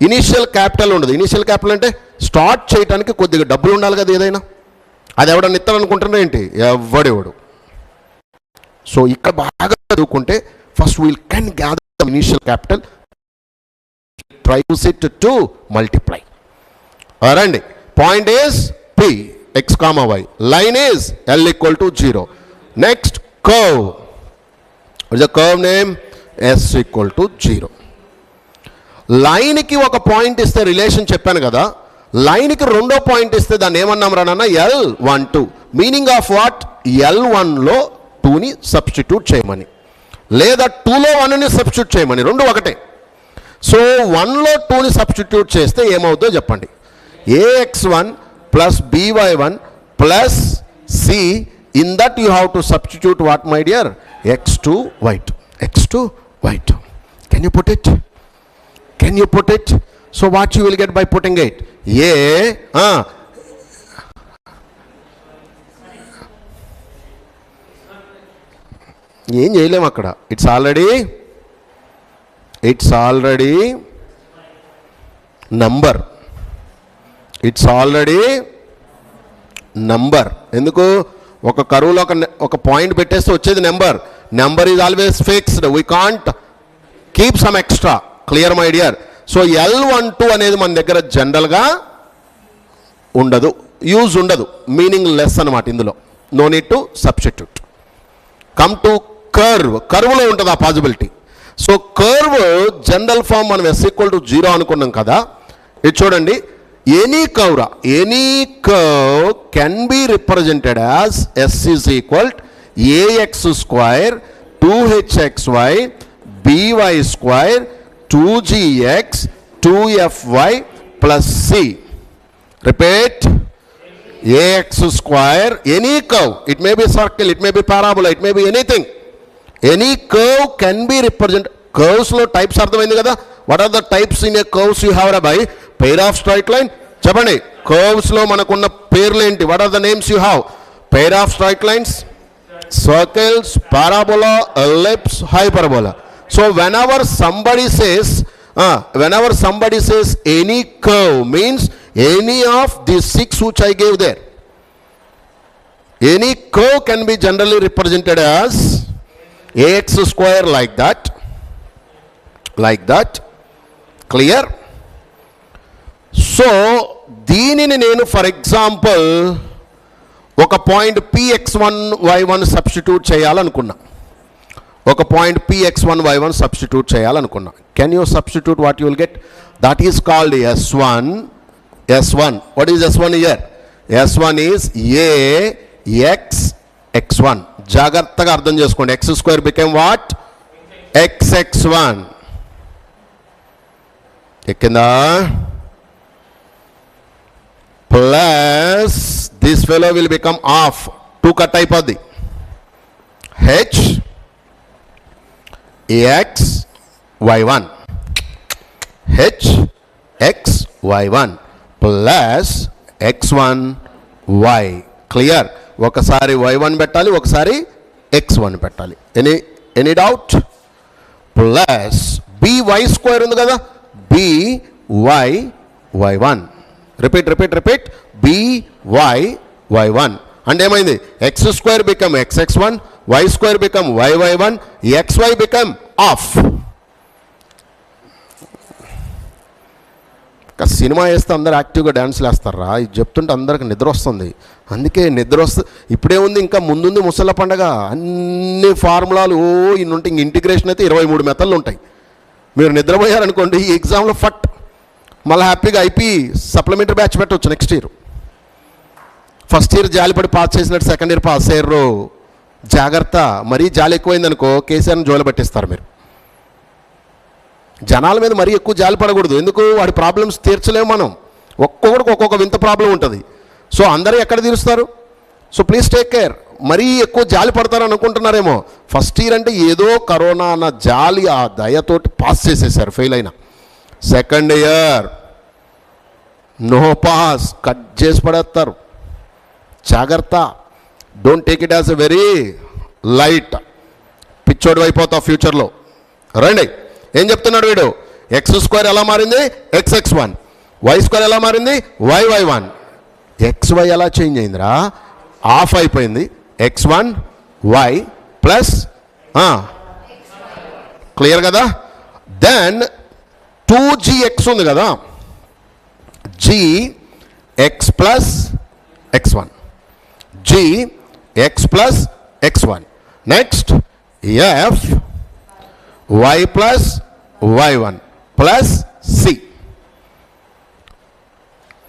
ఇనీషియల్ క్యాపిటల్ ఉండదు. ఇనీషియల్ క్యాపిటల్ అంటే స్టార్ట్ చేయడానికి కొద్దిగా డబ్బులు ఉండాలి కదా ఏదైనా. అది ఎవడన్నా ఇస్తారనుకుంటున్నా ఏంటి? ఎవడెవడు. సో ఇక్కడ బాగా చదువుకుంటే first we'll can gather initial capital, try to sit to multiply. రండి. Point is P, x, y. Line is L equal to 0. Next, curve. What is the curve name? S equal to 0. లైన్కి ఒక point ఇస్తే relation చెప్పాను కదా, లైన్కి రెండో point ఇస్తే దాన్ని ఏమన్నాం రా నాన్న? L12. Meaning of what? L1లో 2ని సబ్స్టిట్యూట్ చేయమని, లేదా 2లో 1ని సబ్స్టిట్యూట్ చేయమని, రెండు ఒకటే. సో 1లో 2ని సబ్స్టిట్యూట్ చేస్తే ఏమవుతుందో చెప్పండి. ax1 plus by1 plus c. In that you have to substitute what, my dear? x2 y2. x2 y2. Can you put it? Can you put it? So what you will get by putting it? ఏం చేయలేము అక్కడ. It's already number. It's already number. ఎందుకు? ఒక కరువులో ఒక point పెట్టేస్తే వచ్చేది number. Number is always fixed. We can't keep some extra. Clear my dear? So L12 అనేది మన దగ్గర జనరల్గా ఉండదు, యూజ్ ఉండదు, మీనింగ్ లెస్ అనమాట. ఇందులో no need to substitute. Come to curve. కర్వ్లో ఉంటుంది ఆ possibility. So curve general form మనం S equal to 0 అనుకున్నాం కదా. ఇది చూడండి, ఎనీ కర్వ్ రా, any curve can be represented as S is equal a x square 2hxy by square 2gx 2fy plus c. Repeat. Ax square, any curve, it may be circle, it may be parabola, it may be anything. Any curve can be represented. Curves lo types అర్థమైంది కదా. What are the types in a curves you have by? Pair of straight line. చెప్పండి, curves లో మనకున్న పేర్లు ఏంటి? What are the names you have? Pair of straight lines, circles, parabola, ellipse, hyperbola. So whenever somebody says any curve means any of these 6 which I gave there. Any curve can be generally represented as ax square like that. Clear? So దీనిని నేను for example ఒక point px1 y1 substitute చేయాలనుకున్నా. ఒక point px1 y1 substitute చేయాలనుకున్నా. Can you substitute what you will get? That is called s1. What is s1 here? s1 is ax(x1). జాగ్రత్తగా అర్థం చేసుకోండి. x square became what? xx1. ఎక్కిందా? Plus this fellow will become half. 2 కట్ అయిపోద్ది. h ax y1 h x y1 plus x1 y. Clear? ఒకసారి y1 పెట్టాలి, ఒకసారి x1 పెట్టాలి. Any doubt? Plus by square ఉంది కదా, by y1. Repeat by y1 అంటే ఏమైంది? x square become xx1, y square become yy1, xy become of. Cinema వేస్తే అందరు యాక్టివ్గా డ్యాన్స్లు వేస్తారా? ఇది చెప్తుంటే అందరికి నిద్ర వస్తుంది. అందుకే నిద్ర వస్తుంది. ఇప్పుడే ఉంది, ఇంకా ముందుంది ముసళ్ళ పండగ. అన్ని ఫార్ములాలు ఇన్నుంటే ఇంక ఇంటిగ్రేషన్ అయితే 23 మెథడ్లు ఉంటాయి. మీరు నిద్రపోయారనుకోండి ఈ ఎగ్జామ్లో ఫట్ మళ్ళీ హ్యాపీగా ఐపీ సప్లిమెంటరీ బ్యాచ్ పెట్టవచ్చు నెక్స్ట్ ఇయర్. ఫస్ట్ ఇయర్ జాలిపడి పాస్ చేసినట్టు సెకండ్ ఇయర్ పాస్ అయ్యారు. జాగ్రత్త, మరీ జాలి ఎక్కువైందనుకో కేసీఆర్ని జోలు పట్టిస్తారు మీరు. జనాల మీద మరీ ఎక్కువ జాలి పడకూడదు. ఎందుకు? వాడి ప్రాబ్లమ్స్ తీర్చలేము మనం. ఒక్కొక్కడికి ఒక్కొక్క వింత ప్రాబ్లం ఉంటుంది. సో అందరూ ఎక్కడ తీరుస్తారు? So please take care. మరీ ఎక్కువ జాలి పడతారు అనుకుంటున్నారేమో. ఫస్ట్ ఇయర్ అంటే ఏదో కరోనా అన్న జాలి ఆ దయతోటి పాస్ చేసేసారు, ఫెయిల్ అయినా. Second year no pass, cut చేసి పడేస్తారు. జాగ్రత్త. Don't take it as a very light. పిచ్చోడు అయిపోతావు ఫ్యూచర్లో. రండి, ఏం చెప్తున్నాడు వీడు? ఎక్స్ స్క్వేర్ ఎలా మారింది? xx1. వై స్క్వేర్ ఎలా మారింది? yy1. xy ఎలా చేంజ్ అయిందిరా? ఆఫ్ అయిపోయింది. x1 y ప్లస్ క్లియర్ కదా? దెన్ 2gx ఉంది కదా, gx plus x1, gx plus x1. Next f y plus y1 plus c.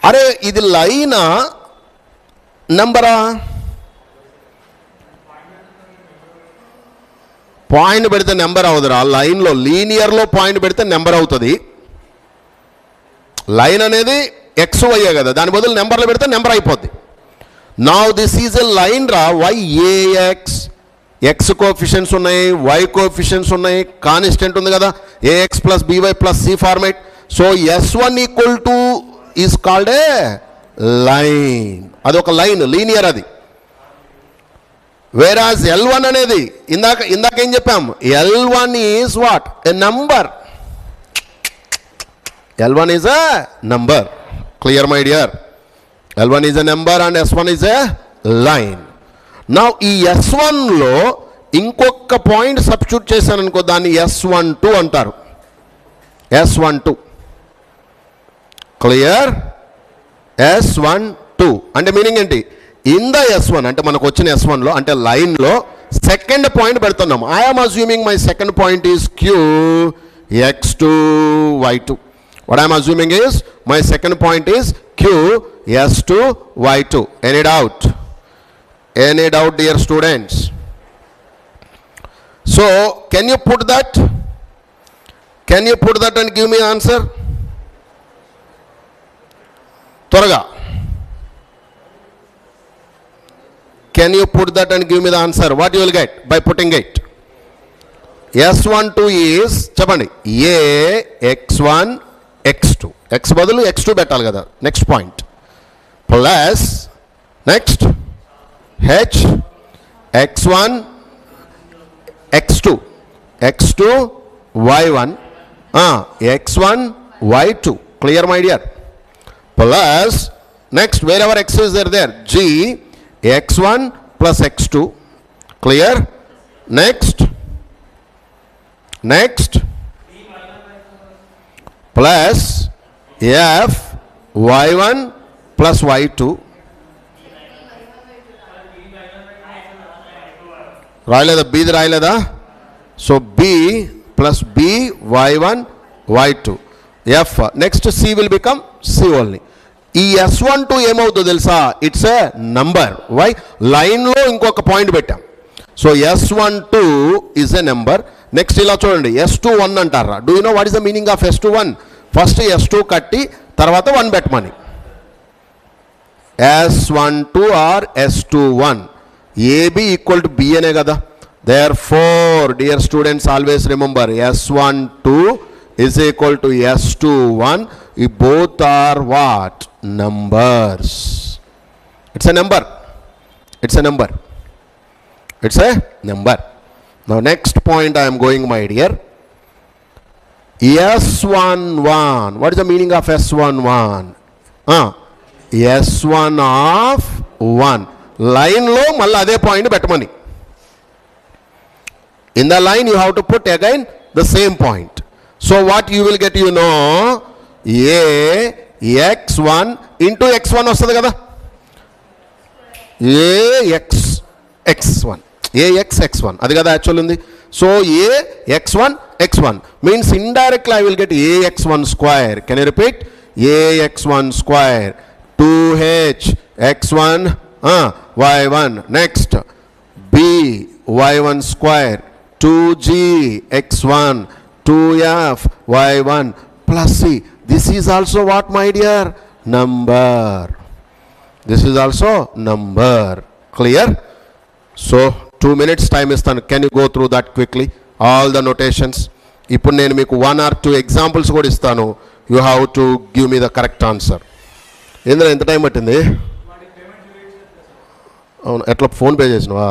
అరే ఇది లైనా నెంబరా? పాయింట్ పెడితే నెంబర్ అవుతురా? లైన్లో లీనియర్లో పాయింట్ పెడితే నెంబర్ అవుతుంది. లైన్ అనేది ఎక్స్ వైయే కదా, దాని బదులు నెంబర్లు పెడితే నెంబర్ అయిపోద్ది. Now this is a line రా. వైఏఎక్స్, ఎక్స్ కోఎఫిషియెంట్స్ ఉన్నాయి, వై కోఎఫిషియెంట్స్ ఉన్నాయి, కాన్స్టెంట్ ఉంది కదా, a x plus by plus c format. So S one equal to is called a line. అదొక లైన్, లీనియర్ అది. వేరాజ్ L1 అనేది ఇందాక ఏం చెప్పాం? L1 is what? A number. L1 is a number. Clear my dear? L1 is a number and S1 is a line. నా ఈ S1లో ఇంకొక point substitute చేశాను అనుకో, దాన్ని S12 అంటారు. S12 clear? S12 అంటే మీనింగ్ ఏంటి? ఇన్ ద S1 అంటే మనకు వచ్చిన S1లో అంటే లైన్లో సెకండ్ పాయింట్ పెడుతున్నాం. I'm assuming my second point is Q x2 y2. What I am assuming is my second point is Q S2 Y2. Any doubt? Any doubt, dear students? So can you put that? Can you put that and give me answer? Toraga. Can you put that and give me the answer? What you will get by putting it? S12 is చెప్పండి A X1 X2. X బదులు X2 పెట్టాలి కదా. Next point. Plus next H X1 X2 X2 Y1 X1 Y2. Clear, my dear? Plus next, wherever X is there G X1 plus X2. Clear? Next plus F Y1 plus Y2. రాయలేదా? బీది రాయలేదా? So B plus B Y1 Y2 F. Next C will become C only. ఈ S12 ఏమవుతుందో తెలుసా? It's a number. Why? లైన్లో ఇంకొక point పెట్టాం. So S12 is a number. Next ఇలా చూడండి, S21 అంటారా? Do you know what is the meaning of S21? First S2 కట్టి తర్వాత 1 పెట్టమని. S12 or S21 AB equal to B అనే కదా. Therefore, dear students, always remember S12 is equal to S21. Both are what? Numbers. It's a number. It's a number. It's a number. Now next point I am going, my dear. S11. What is the meaning of S11? S1 of 1. Line lo malla ade point పెట్టమని. In the line you have to put again the same point. So what you will get, you know, A X1 into X1 వస్తుంది కదా. X1 X1 అది కదా actual ఉంది. So A X1 X1 means indirectly I will get A X1 square. Can you repeat? A X1 square 2H X1 Y1. Next B Y1 square 2G X1 2F Y1 plus C. This is also what, my dear? Number. This is also number. Clear? So 2 minutes time istanu. Can you go through that quickly? All the notations. ఇప్పుడు నేను మీకు 1 or 2 examples కూడా ఇస్తాను. You have to give me the correct answer. ఏంద్రా ఎంత time పట్టింది? అవును, ఎట్లా ఫోన్ పే చేసినవా?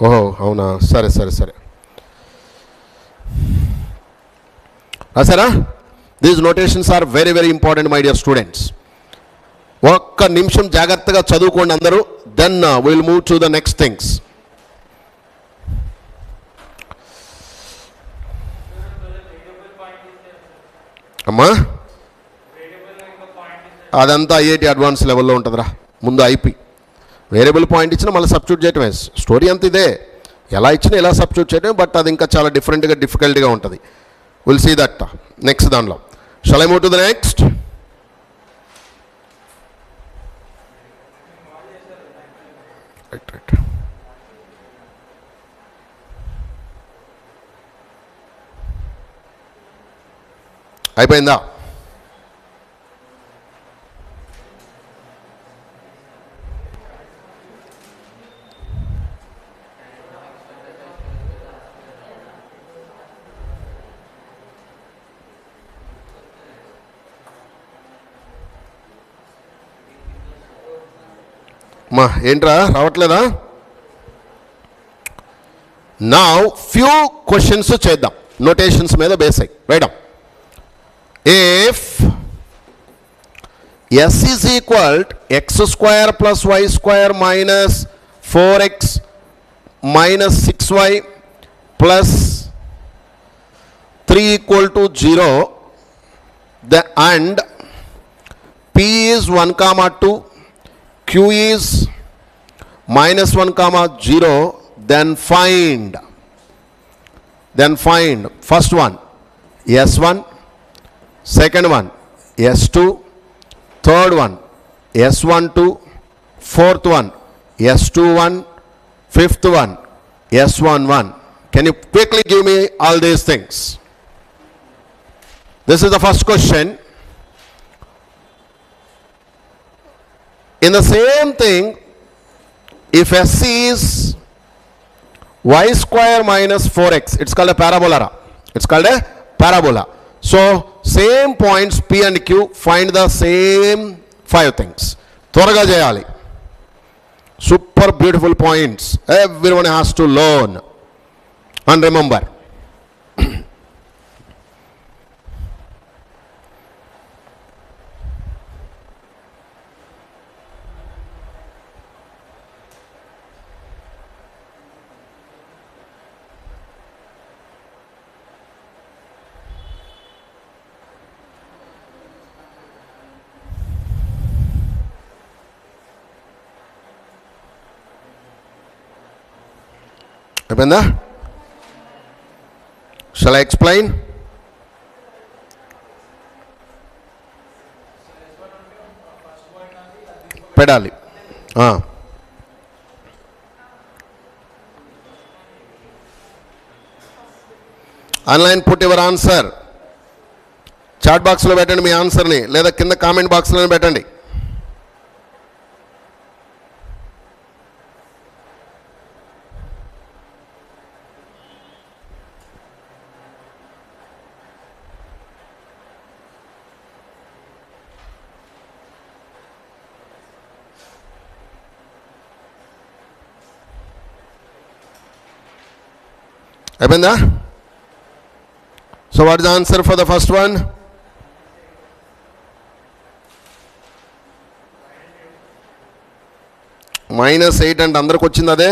ఓహో అవునా, సరే సరే సరే రాసారా? These notations are very very important, my dear students. ఒక్క నిమిషం జాగ్రత్తగా చదువుకోండి అందరూ. Then will move to the next things. అమ్మా అదంతా ఐఐటి అడ్వాన్స్ లెవెల్లో ఉంటుందిరా. ముందు ఐపీ వేరియబుల్ పాయింట్ ఇచ్చినా మళ్ళీ సబ్స్టిట్యూట్ చేయటమే. స్టోరీ అంత ఇదే, ఎలా ఇచ్చినా ఎలా సబ్స్టిట్యూట్ చేయటమే. బట్ అది ఇంకా చాలా డిఫికల్ట్గా ఉంటుంది. విల్ సీ దట్ నెక్స్ట్ దానిలో. Shall I move to the next? Right అయిపోయిందా? మా ఏంట్రా రావట్లేదా? నా ఫ్యూ క్వశ్చన్స్ చేద్దాం నోటేషన్స్ మీద బేస్ అయ్యి. Right. If S is equal to x square plus y square minus 4x minus 6y plus 3 equal to 0, and P is 1 comma 2, Q is minus 1 comma 0, then find first one S1 second one S2, third one S12, fourth one S21, fifth one S11. Can you quickly give me all these things? This is the first question. In the same thing, if SC is y square minus 4x, it's called a parabola. It's called a parabola. So same points P and Q, find the same 5 things. త్వరగా చేయాలి. Super beautiful points. Everyone has to learn and remember. అయిపోయిందా? Shall I explain? పెట్టాలి. Online put your answer. Chat బాక్స్లో పెట్టండి మీ ఆన్సర్ని, లేదా కింద comment బాక్స్లో పెట్టండి. అయిపోయిందా? So what is the answer for the first one? -8 అంటే అందరికి వచ్చింది అదే.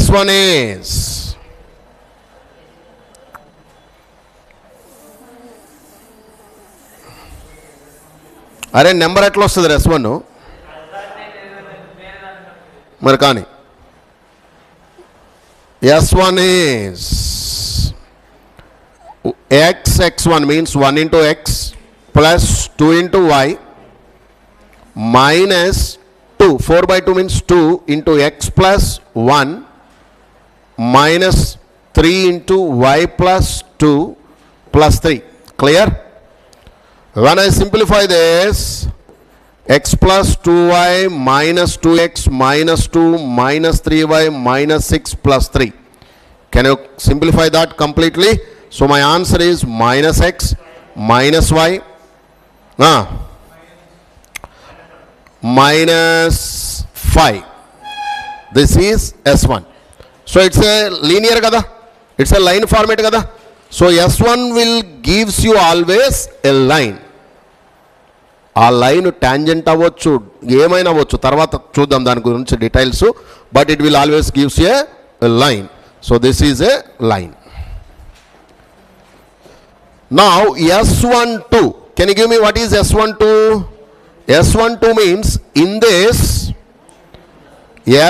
S1 is అరే నెంబర్ ఎట్లా వస్తుంది S1 మరి? కానీ S1 is x1 means 1 into x plus 2 into y minus 2. 4/2 means 2 into x plus 1 minus 3 into y plus 2 plus 3. Clear? When I simplify this, x plus 2y minus 2x minus 2 minus 3y minus 6 plus 3. Can you simplify that completely? So my answer is minus x minus y minus 5. This is S1. So it's a linear kada, it's a line format kada. So S1 will gives you always a line. ఆ line tangent అవ్వచ్చు, ఏమైనా అవ్వచ్చు, తర్వాత చూద్దాం దాని గురించి details. But it will always gives a line. So this is a line. Now S12. Can you give me what is S12? S12 means in this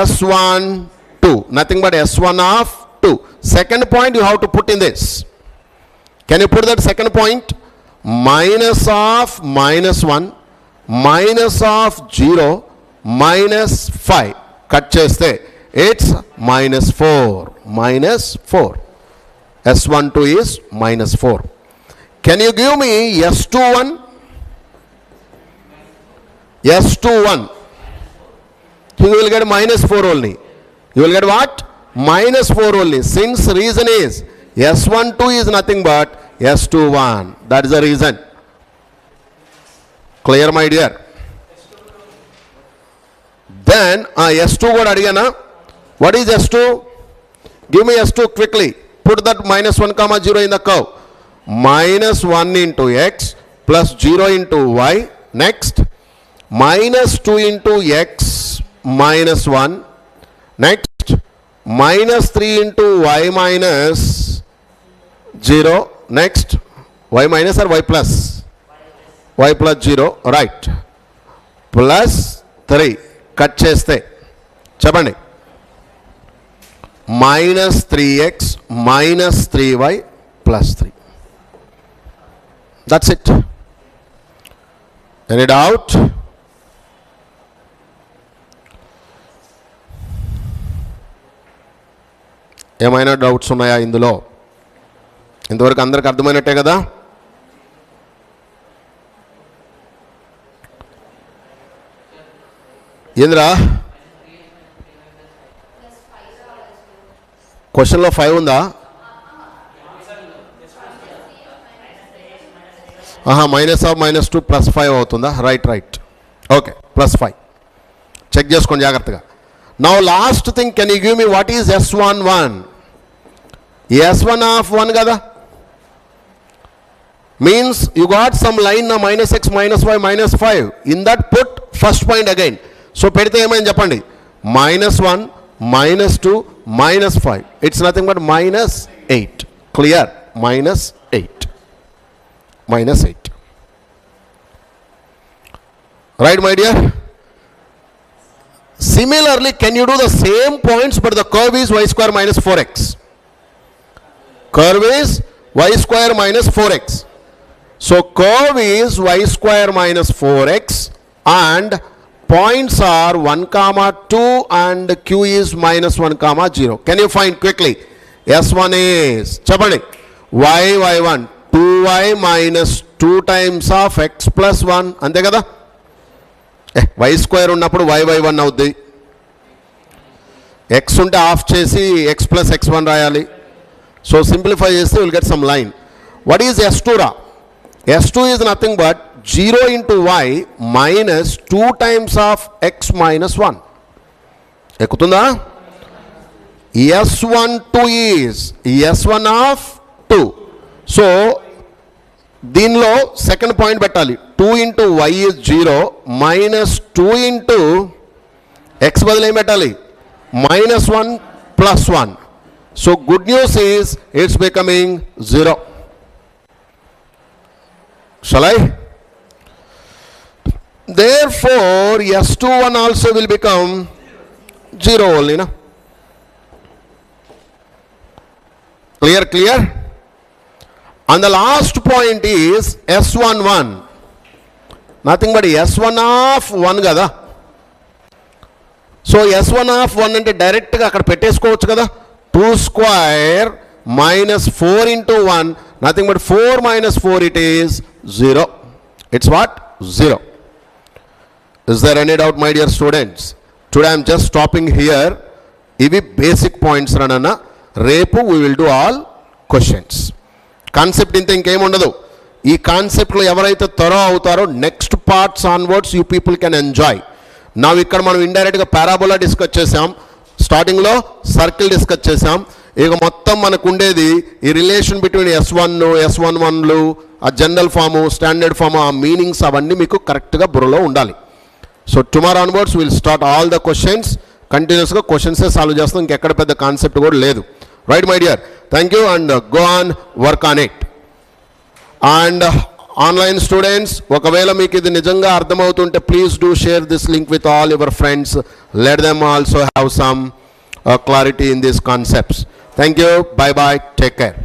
S12, nothing but S1 of 2. Second point you have to put in this. Can you put that second point? Minus of -1 minus of 0 minus 5 cut చేస్తే it's -4. S12 is -4. Can you give me S21? S21 you will get -4 only. You will get what? -4 only. Since reason is S12 is nothing but S21. That is the reason. Clear my dear? Then S2 కూడా అడిగానా? What is S2? Give me S2 quickly. Put that -1, 0 in the curve. -1 into x plus 0 into y. Next -2 into x minus 1. Next -3 into y minus 0. Next y minus or y plus? Y plus 0, right. Plus 3 cut చేస్తే చెప్పండి -3x -3y +3. That's it. Any doubt? ఏమైనా doubts ఉన్నాయా ఇందులో? ఇంతవరకు అందరికి అర్థమైనట్టే కదా? ఏంద్రా క్వశ్చన్లో 5 ఉందా? -2 +5 అవుతుందా? రైట్ ఓకే, +5 చెక్ చేసుకోండి జాగ్రత్తగా. Now last thing, can you give me what is S11? S1 of 1 కదా, means you got some line na -x -y -5. in that put first point again. so పెడితే ఏమైంది చెప్పండి, -1 -2 -5. it's nothing but -8. clear? -8 -8. right my dear? similarly, can you do the same points but the curve is y square - 4x? curve is y square - 4x. so curve is y square - 4x and points are 1, 2 and q is -1, 0. Can you find quickly? S1 is చెప్పండి y1 2y - 2 times of x + 1 అంతే కదా. y square ఉన్నప్పుడు y1 అవుద్ది, x ఉంటే of చేసి x + x1 రాయాలి. So simplify చేస్తే will get some line. What is S2 రా? S2 is nothing but 0 into y - 2 times of x - 1. ఎక్కుతుందా? S12 is S1 of 2. So దీనిలో సెకండ్ పాయింట్ పెట్టాలి. 2 into y is 0 -2 into x బదులు ఏం పెట్టాలి? -1 + 1. so good news is it's becoming 0. shall I? therefore S21 also will become 0 only, na? clear? and the last point is S11, nothing but S1 of 1 కదా. So S1 of 1 అంటే డైరెక్ట్గా అక్కడ పెట్టేసుకోవచ్చు కదా. 2 square -4 into 1, nothing but 4 - 4, it is 0. it's what? 0. is there any doubt my dear students? today I am just stopping here. ఇవి basic points రానన్న, రేపు we will do all questions. Concept ఇంత ఇంకేముండదు. ఈ కాన్సెప్ట్లో ఎవరైతే త్వర అవుతారో next parts onwards you people can enjoy. నా ఇక్కడ మనం ఇండైరెక్ట్గా పారాబోలా డిస్కస్ చేసాం, స్టార్టింగ్లో సర్కిల్ డిస్కస్ చేసాం. ఇక మొత్తం మనకు ఉండేది ఈ రిలేషన్ బిట్వీన్ S1 S11లు, ఆ జనరల్ ఫాము, స్టాండర్డ్ ఫాము, ఆ మీనింగ్స్ అవన్నీ మీకు కరెక్ట్గా బుర్రలో ఉండాలి. So tomorrow onwards will start all the questions. కంటిన్యూస్గా క్వశ్చన్సే సాల్వ్ చేస్తాం, ఇంకెక్కడ పెద్ద కాన్సెప్ట్ కూడా లేదు. Right my dear, thank you and go on work on it. And online students, ఒకవేళ మీకు ఇది నిజంగా అర్థమవుతుంటే please do share this link with all your friends. Let them also have some clarity in these concepts. Thank you. Bye bye. Take care.